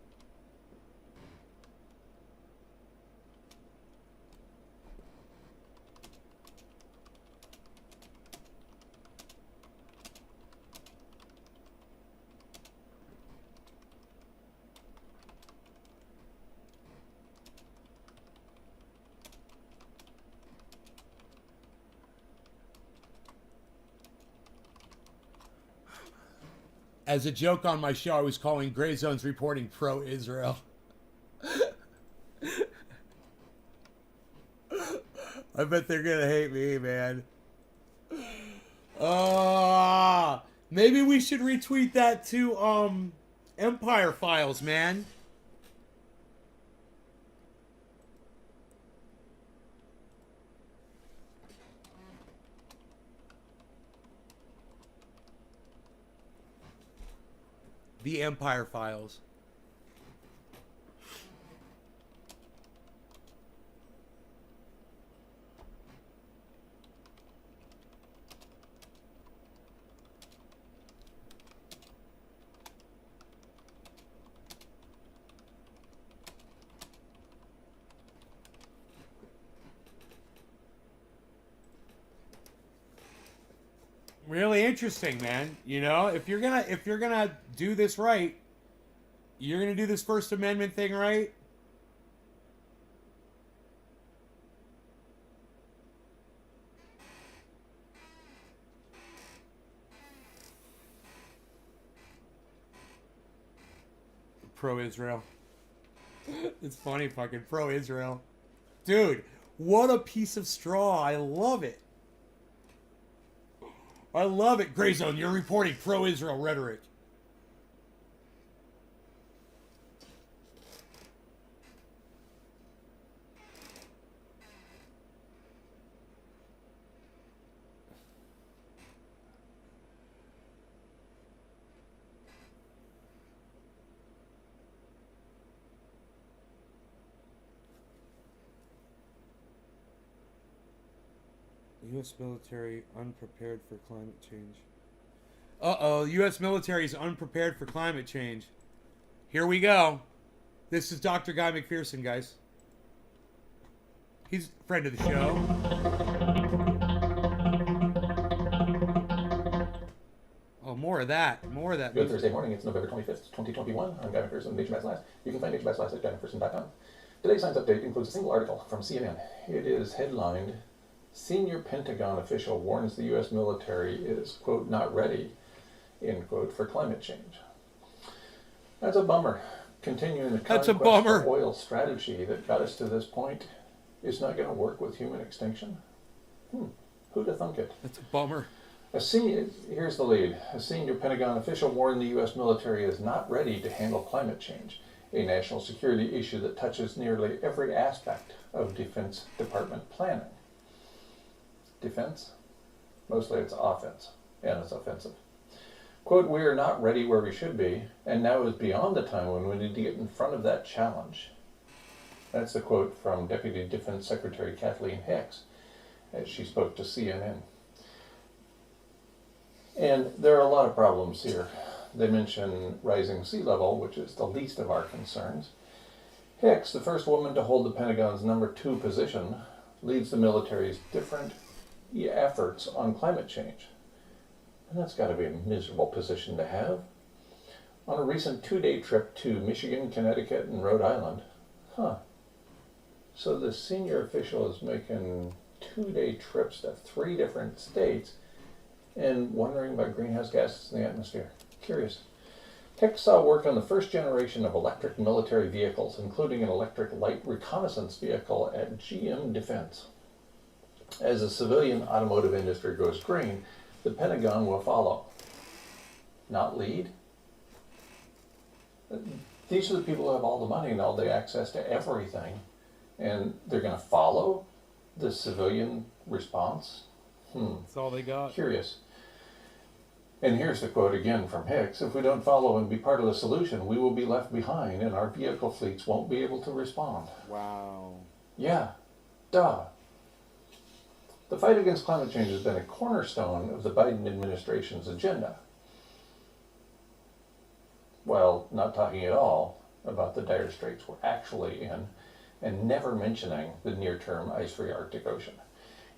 As a joke on my show, I was calling Gray Zone's reporting pro-Israel. I bet they're gonna hate me, man. Maybe we should retweet that to Empire Files, man. The Empire Files. Really interesting, man. You know, if you're gonna do this right, you're gonna do this First Amendment thing right. Pro-Israel. It's funny, fucking pro-Israel. Dude, what a piece of straw. I love it. I love it. GREYZONE, you're reporting pro-Israel rhetoric. U.S. military unprepared for climate change. Uh-oh, the U.S. military is unprepared for climate change. Here we go. This is Dr. Guy McPherson, guys. He's a friend of the show. Oh, more of that. More of that. Good Thursday morning. It's November 25th, 2021. I'm Guy McPherson, Nature Matters Last. You can find Nature Matters Last at GuyMcPherson.com. Today's Science Update includes a single article from CNN. It is headlined, Senior Pentagon Official Warns the U.S. Military is, quote, not ready, end quote, for climate change. That's a bummer. Continuing the conquest for oil strategy that got us to this point is not going to work with human extinction. Who'd have thunk it? That's a bummer. Here's the lead. A senior Pentagon official warned the U.S. military is not ready to handle climate change, a national security issue that touches nearly every aspect of Defense Department planning. Defense? Mostly it's offense, and it's offensive. Quote, we are not ready where we should be, and now is beyond the time when we need to get in front of that challenge. That's the quote from Deputy Defense Secretary Kathleen Hicks as she spoke to CNN. And there are a lot of problems here. They mention rising sea level, which is the least of our concerns. Hicks, the first woman to hold the Pentagon's #2 position, leads the military's different efforts on climate change. And that's got to be a miserable position to have. On a recent 2-day trip to Michigan, Connecticut, and Rhode Island, so the senior official is making 2-day trips to 3 different states and wondering about greenhouse gases in the atmosphere. Curious. Hicks saw work on the first generation of electric military vehicles, including an electric light reconnaissance vehicle at GM Defense. As the civilian automotive industry goes green, the Pentagon will follow. Not lead. These are the people who have all the money and all the access to everything, and they're going to follow the civilian response? That's all they got. Curious. And here's the quote again from Hicks. If we don't follow and be part of the solution, we will be left behind and our vehicle fleets won't be able to respond. Wow. Yeah. Duh. The fight against climate change has been a cornerstone of the Biden administration's agenda. Well, not talking at all about the dire straits we're actually in, and never mentioning the near-term ice-free Arctic Ocean.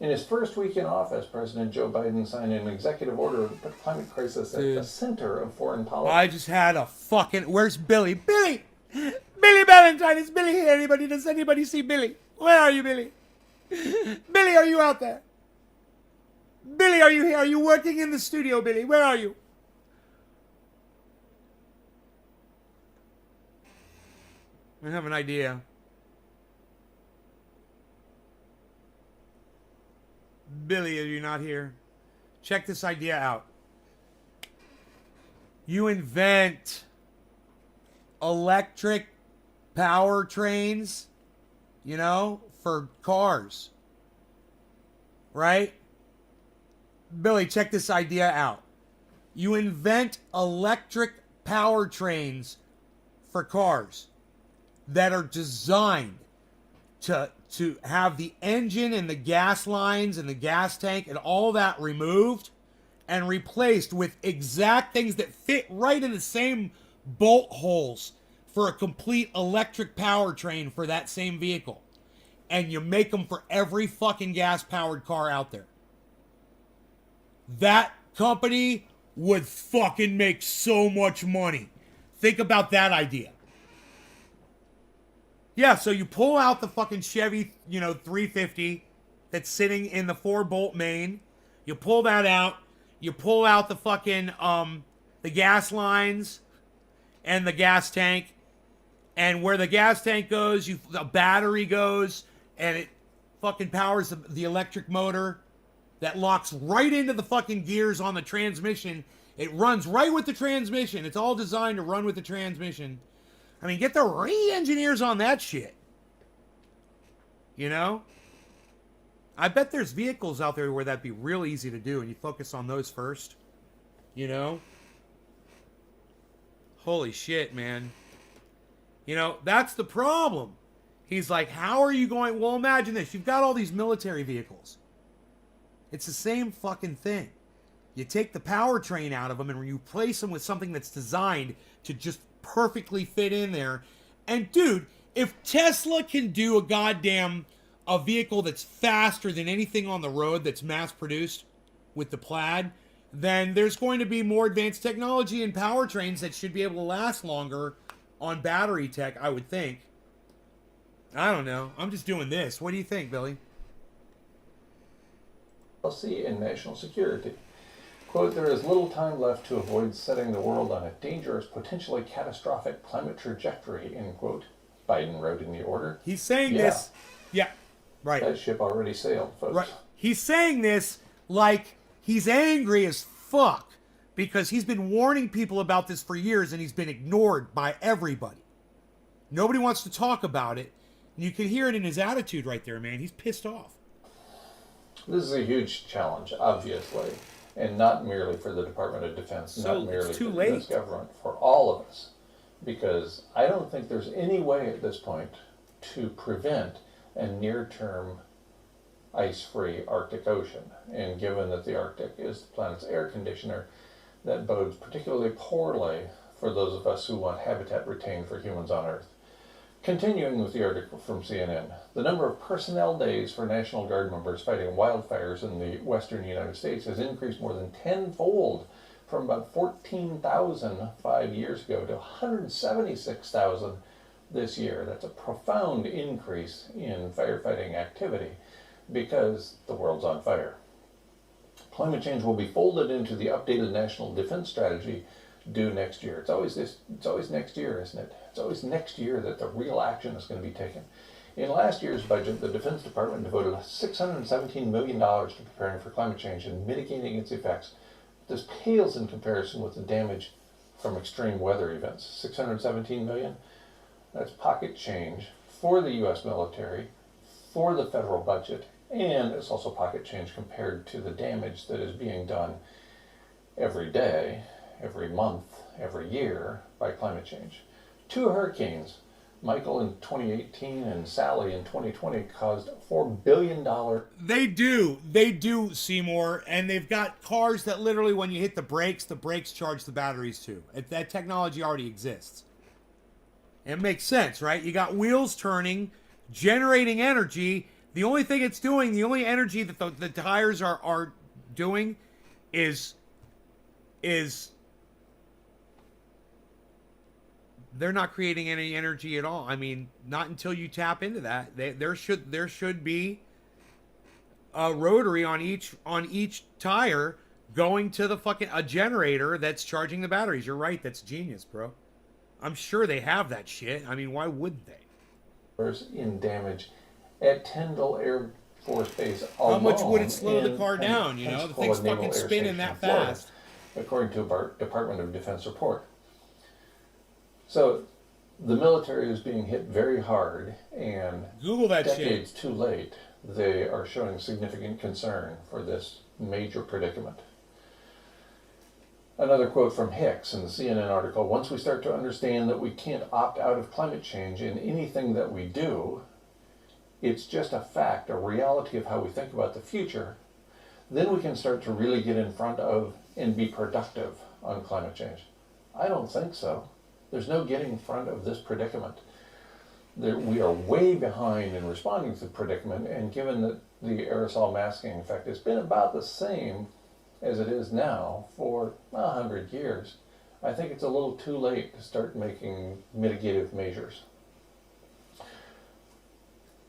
In his first week in office, President Joe Biden signed an executive order to put the climate crisis at the center of foreign policy. I just had a fucking... Where's Billy? Billy! Billy Valentine! Is Billy here? Does anybody see Billy? Where are you, Billy? Billy, are you out there? Billy, are you here? Are you working in the studio, Billy? Where are you? I have an idea. Billy, are you not here? Check this idea out. You invent electric powertrains, for cars. Right? Billy, check this idea out. You invent electric powertrains for cars that are designed to have the engine and the gas lines and the gas tank and all that removed and replaced with exact things that fit right in the same bolt holes for a complete electric powertrain for that same vehicle. And you make them for every fucking gas-powered car out there. That company would fucking make so much money. Think about that idea. Yeah, so you pull out the fucking Chevy, 350 that's sitting in the 4-bolt main. You pull that out. You pull out the fucking, the gas lines and the gas tank. And where the gas tank goes, the battery goes, and it fucking powers the electric motor that locks right into the fucking gears on the transmission. It runs right with the transmission. It's all designed to run with the transmission. I mean, get the re-engineers on that shit. I bet there's vehicles out there where that'd be real easy to do, and you focus on those first. Holy shit, man. That's the problem. He's like, how are you going? Well, imagine this. You've got all these military vehicles. It's the same fucking thing. You take the powertrain out of them and you replace them with something that's designed to just perfectly fit in there. And dude, if Tesla can do a vehicle that's faster than anything on the road that's mass produced with the Plaid, then there's going to be more advanced technology in powertrains that should be able to last longer on battery tech, I would think. I don't know. I'm just doing this. What do you think, Billy? Policy and national security. Quote, there is little time left to avoid setting the world on a dangerous, potentially catastrophic climate trajectory, end quote. Biden wrote in the order. He's saying this. Yeah, right. That ship already sailed, folks. Right. He's saying this like he's angry as fuck because he's been warning people about this for years and he's been ignored by everybody. Nobody wants to talk about it. And you can hear it in his attitude right there, man. He's pissed off. This is a huge challenge, obviously, and not merely for the Department of Defense, not merely for the U.S. government, for all of us. Because I don't think there's any way at this point to prevent a near-term ice-free Arctic Ocean. And given that the Arctic is the planet's air conditioner, that bodes particularly poorly for those of us who want habitat retained for humans on Earth. Continuing with the article from CNN, the number of personnel days for National Guard members fighting wildfires in the western United States has increased more than tenfold, from about 14,000 5 years ago to 176,000 this year. That's a profound increase in firefighting activity because the world's on fire. Climate change will be folded into the updated National Defense Strategy due next year. It's always next year, isn't it? It's always next year that the real action is going to be taken. In last year's budget, the Defense Department devoted $617 million to preparing for climate change and mitigating its effects. This pales in comparison with the damage from extreme weather events. $617 million, that's pocket change for the U.S. military, for the federal budget, and it's also pocket change compared to the damage that is being done every day, every month, every year by climate change. 2 hurricanes, Michael in 2018 and Sally in 2020, caused $4 billion. They do, Seymour, and they've got cars that literally when you hit the brakes charge the batteries too. That technology already exists. It makes sense, right? You got wheels turning, generating energy. The only thing it's doing, the only energy that the tires are doing is they're not creating any energy at all. I mean, not until you tap into that. There should be a rotary on each tire going to a generator that's charging the batteries. You're right. That's genius, bro. I'm sure they have that shit. I mean, why wouldn't they? In damage at Tyndall Air Force Base alone. How much would it slow the car down? The thing's fucking spinning that fast. According to a Department of Defense report. So the military is being hit very hard, and Google that decades shit. Too late, they are showing significant concern for this major predicament. Another quote from Hicks in the CNN article, once we start to understand that we can't opt out of climate change in anything that we do, it's just a fact, a reality of how we think about the future, then we can start to really get in front of and be productive on climate change. I don't think so. There's no getting in front of this predicament. We are way behind in responding to the predicament, and given that the aerosol masking effect has been about the same as it is now for 100 years, I think it's a little too late to start making mitigative measures.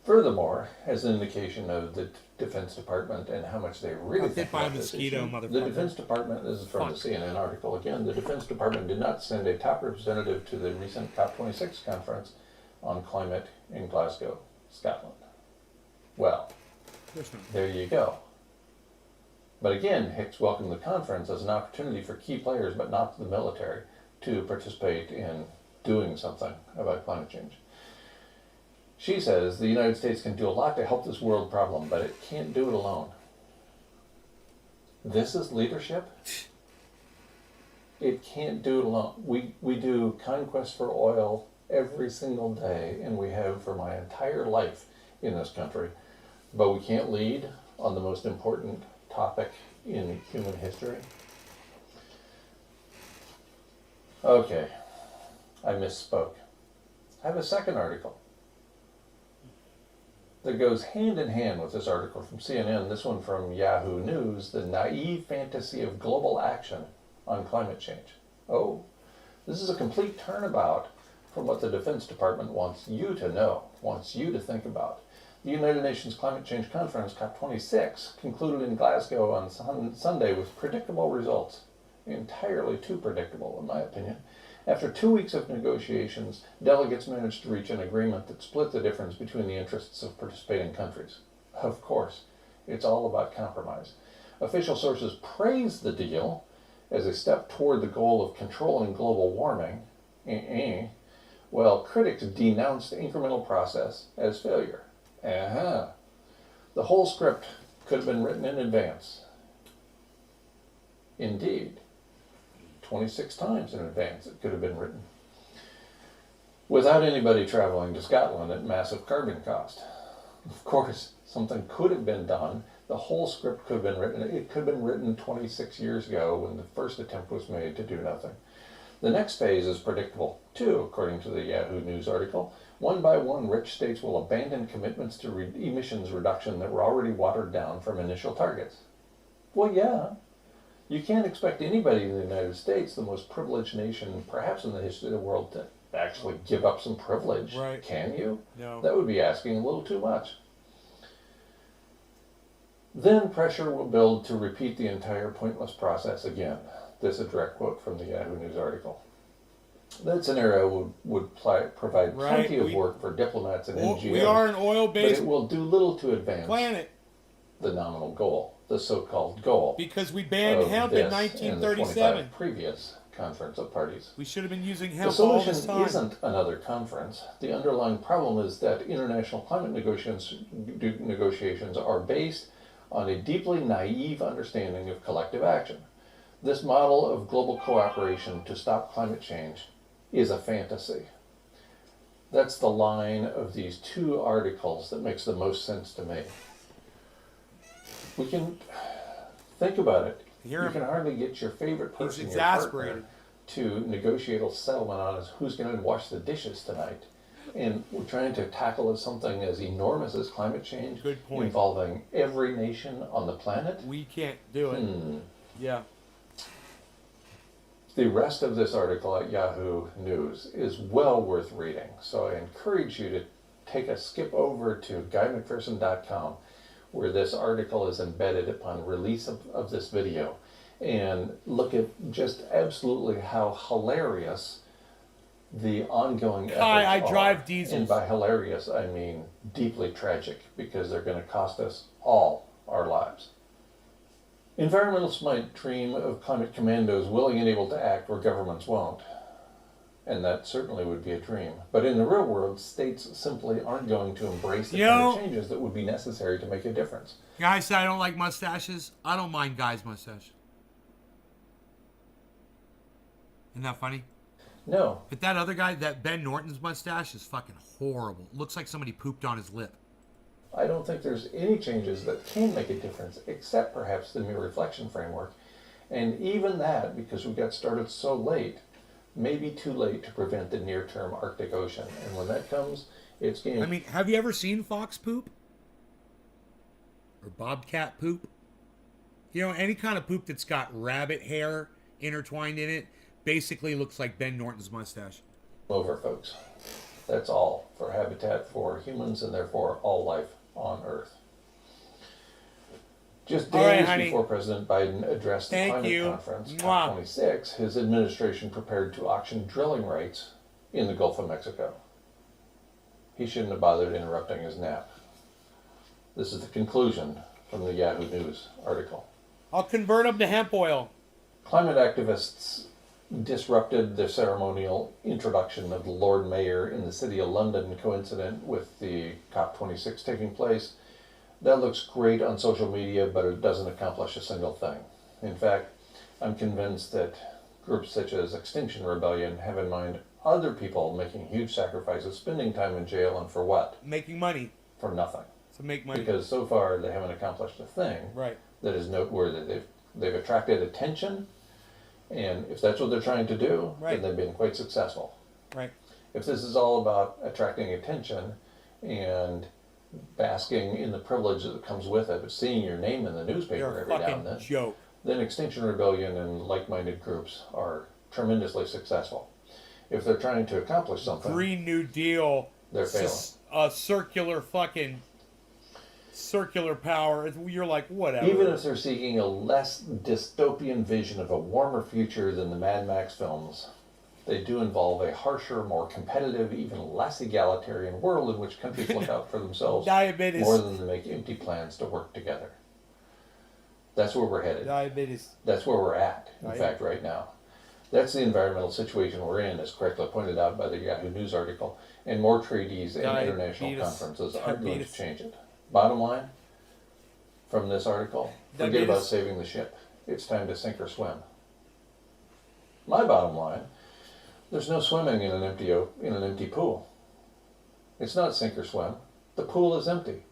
Furthermore, as an indication of the Defense Department and how much they really Got think hit by a about this mosquito, issue, the motherfucker. Defense Department, this is from the CNN article again, the Defense Department did not send a top representative to the recent COP26 conference on climate in Glasgow, Scotland. Well, there you go. But again, Hicks welcomed the conference as an opportunity for key players, but not the military, to participate in doing something about climate change. She says the United States can do a lot to help this world problem, but it can't do it alone. This is leadership? It can't do it alone. We do conquest for oil every single day, and we have for my entire life in this country, but we can't lead on the most important topic in human history. Okay, I misspoke. I have a second article that goes hand in hand with this article from CNN, this one from Yahoo News, the naive fantasy of global action on climate change. Oh, this is a complete turnabout from what the Defense Department wants you to know, wants you to think about. The United Nations Climate Change Conference, COP26, concluded in Glasgow on Sunday with predictable results. Entirely too predictable, in my opinion. After 2 weeks of negotiations, delegates managed to reach an agreement that split the difference between the interests of participating countries. Of course, it's all about compromise. Official sources praised the deal as a step toward the goal of controlling global warming, while critics denounced the incremental process as failure. The whole script could have been written in advance. Indeed. 26 times in advance it could have been written. Without anybody traveling to Scotland at massive carbon cost. Of course, something could have been done. The whole script could have been written. It could have been written 26 years ago when the first attempt was made to do nothing. The next phase is predictable, too, according to the Yahoo News article. One by one, rich states will abandon commitments to emissions reduction that were already watered down from initial targets. Well, yeah. You can't expect anybody in the United States, the most privileged nation perhaps in the history of the world, to actually give up some privilege. Right. Can you? No. That would be asking a little too much. Then pressure will build to repeat the entire pointless process again. This is a direct quote from the Yahoo News article. That scenario would provide plenty of work for diplomats and NGOs. We are an oil-based but it will do little to advance planet. The nominal goal, the so-called goal. Because we banned hemp in And the 1937. 25 previous conference of parties. We should have been using The hemp all this solution time. isn't another conference. The underlying problem is that international climate negotiations are based on a deeply naive understanding of collective action. This model of global cooperation to stop climate change is a fantasy. That's the line of these two articles that makes the most sense to me. We can think about it. You can hardly get your favorite person, your partner, to negotiate a settlement on who's going to wash the dishes tonight. And we're trying to tackle something as enormous as climate change, involving every nation on the planet. We can't do it. Yeah. The rest of this article at Yahoo News is well worth reading, so I encourage you to take a skip over to GuyMcPherson.com, where this article is embedded upon release of this video, and look at just absolutely how hilarious the ongoing efforts I drive are. diesels. And by hilarious, I mean deeply tragic, because they're going to cost us all our lives. Environmentalists might dream of climate commandos willing and able to act where governments won't. And that certainly would be a dream. But in the real world, states simply aren't going to embrace the kind of changes that would be necessary to make a difference. Guys say I don't like mustaches. I don't mind guys' mustaches. Isn't that funny? No. But that other guy, that Ben Norton's mustache is fucking horrible. It looks like somebody pooped on his lip. I don't think there's any changes that can make a difference, except perhaps the mere reflection framework. And even that, because we got started so late, may be too late to prevent the near-term Arctic Ocean. And when that comes, it's game. I mean, have you ever seen fox poop? Or bobcat poop? You know, any kind of poop that's got rabbit hair intertwined in it basically looks like Ben Norton's mustache. Over, folks. That's all for Habitat for Humans and therefore all life on Earth. Just days before President Biden addressed the climate conference, COP26, his administration prepared to auction drilling rights in the Gulf of Mexico. He shouldn't have bothered interrupting his nap. This is the conclusion from the Yahoo News article. I'll convert them to hemp oil. Climate activists disrupted the ceremonial introduction of the Lord Mayor in the City of London, coincident with the COP26 taking place. That looks great on social media, but it doesn't accomplish a single thing. In fact, I'm convinced that groups such as Extinction Rebellion have in mind other people making huge sacrifices, spending time in jail, and for what? Making money. For nothing. To make money. Because so far they haven't accomplished a thing that is noteworthy. They've attracted attention, and if that's what they're trying to do, then they've been quite successful. Right. If this is all about attracting attention and basking in the privilege that comes with it, but seeing your name in the newspaper every now and then, then Extinction Rebellion and like-minded groups are tremendously successful. If they're trying to accomplish something, Green New Deal, they're failing. A circular power. You're like, whatever. Even if they're seeking a less dystopian vision of a warmer future than the Mad Max films, they do involve a harsher, more competitive, even less egalitarian world in which countries look out for themselves more than they make empty plans to work together. That's where we're headed. That's where we're at, in fact, right now. That's the environmental situation we're in, as correctly pointed out by the Yahoo News article, and more treaties and international conferences aren't going to change it. Bottom line, from this article, forget about saving the ship. It's time to sink or swim. My bottom line, there's no swimming in an empty pool. It's not sink or swim. The pool is empty.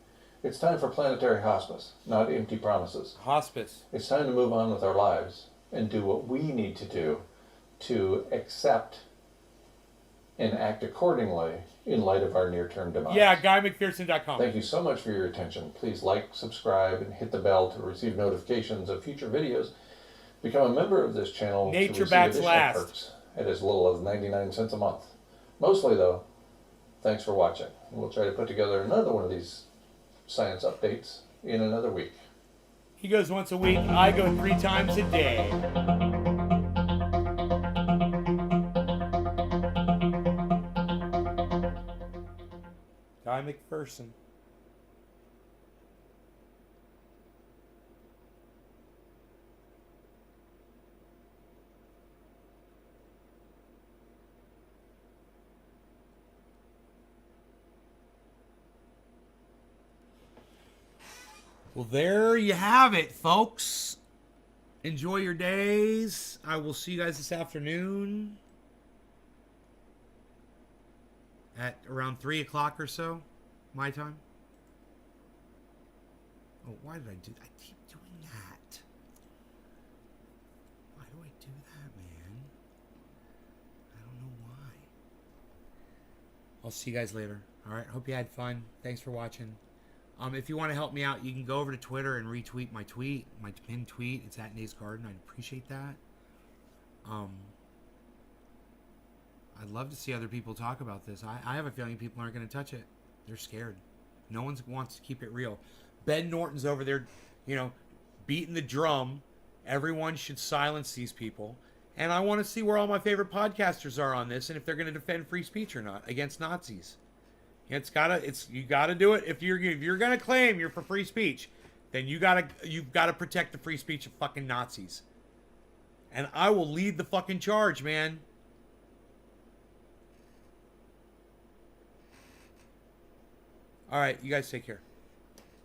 It's time for planetary hospice, not empty promises. Hospice. It's time to move on with our lives and do what we need to do to accept and act accordingly in light of our near-term demise. Yeah, GuyMcPherson.com. Thank you so much for your attention. Please like, subscribe, and hit the bell to receive notifications of future videos. Become a member of this channel to receive additional perks at as little as 99 cents a month. Mostly, though, thanks for watching. We'll try to put together another one of these science updates in another week. He goes once a week. I go 3 times a day. Guy McPherson. Well, there you have it, folks. Enjoy your days. I will see you guys this afternoon at around 3 o'clock or so, my time. Oh, why did I do that? I keep doing that. Why do I do that, man? I don't know why. I'll see you guys later. All right. Hope you had fun. Thanks for watching. If you want to help me out, you can go over to Twitter and retweet my tweet, my pinned tweet. It's at Naze Garden. I'd appreciate that. I'd love to see other people talk about this. I have a feeling people aren't going to touch it. They're scared. No one wants to keep it real. Ben Norton's over there, beating the drum. Everyone should silence these people. And I want to see where all my favorite podcasters are on this and if they're going to defend free speech or not against Nazis. You gotta do it. If you're gonna claim you're for free speech, then you've gotta protect the free speech of fucking Nazis. And I will lead the fucking charge, man. All right, you guys take care.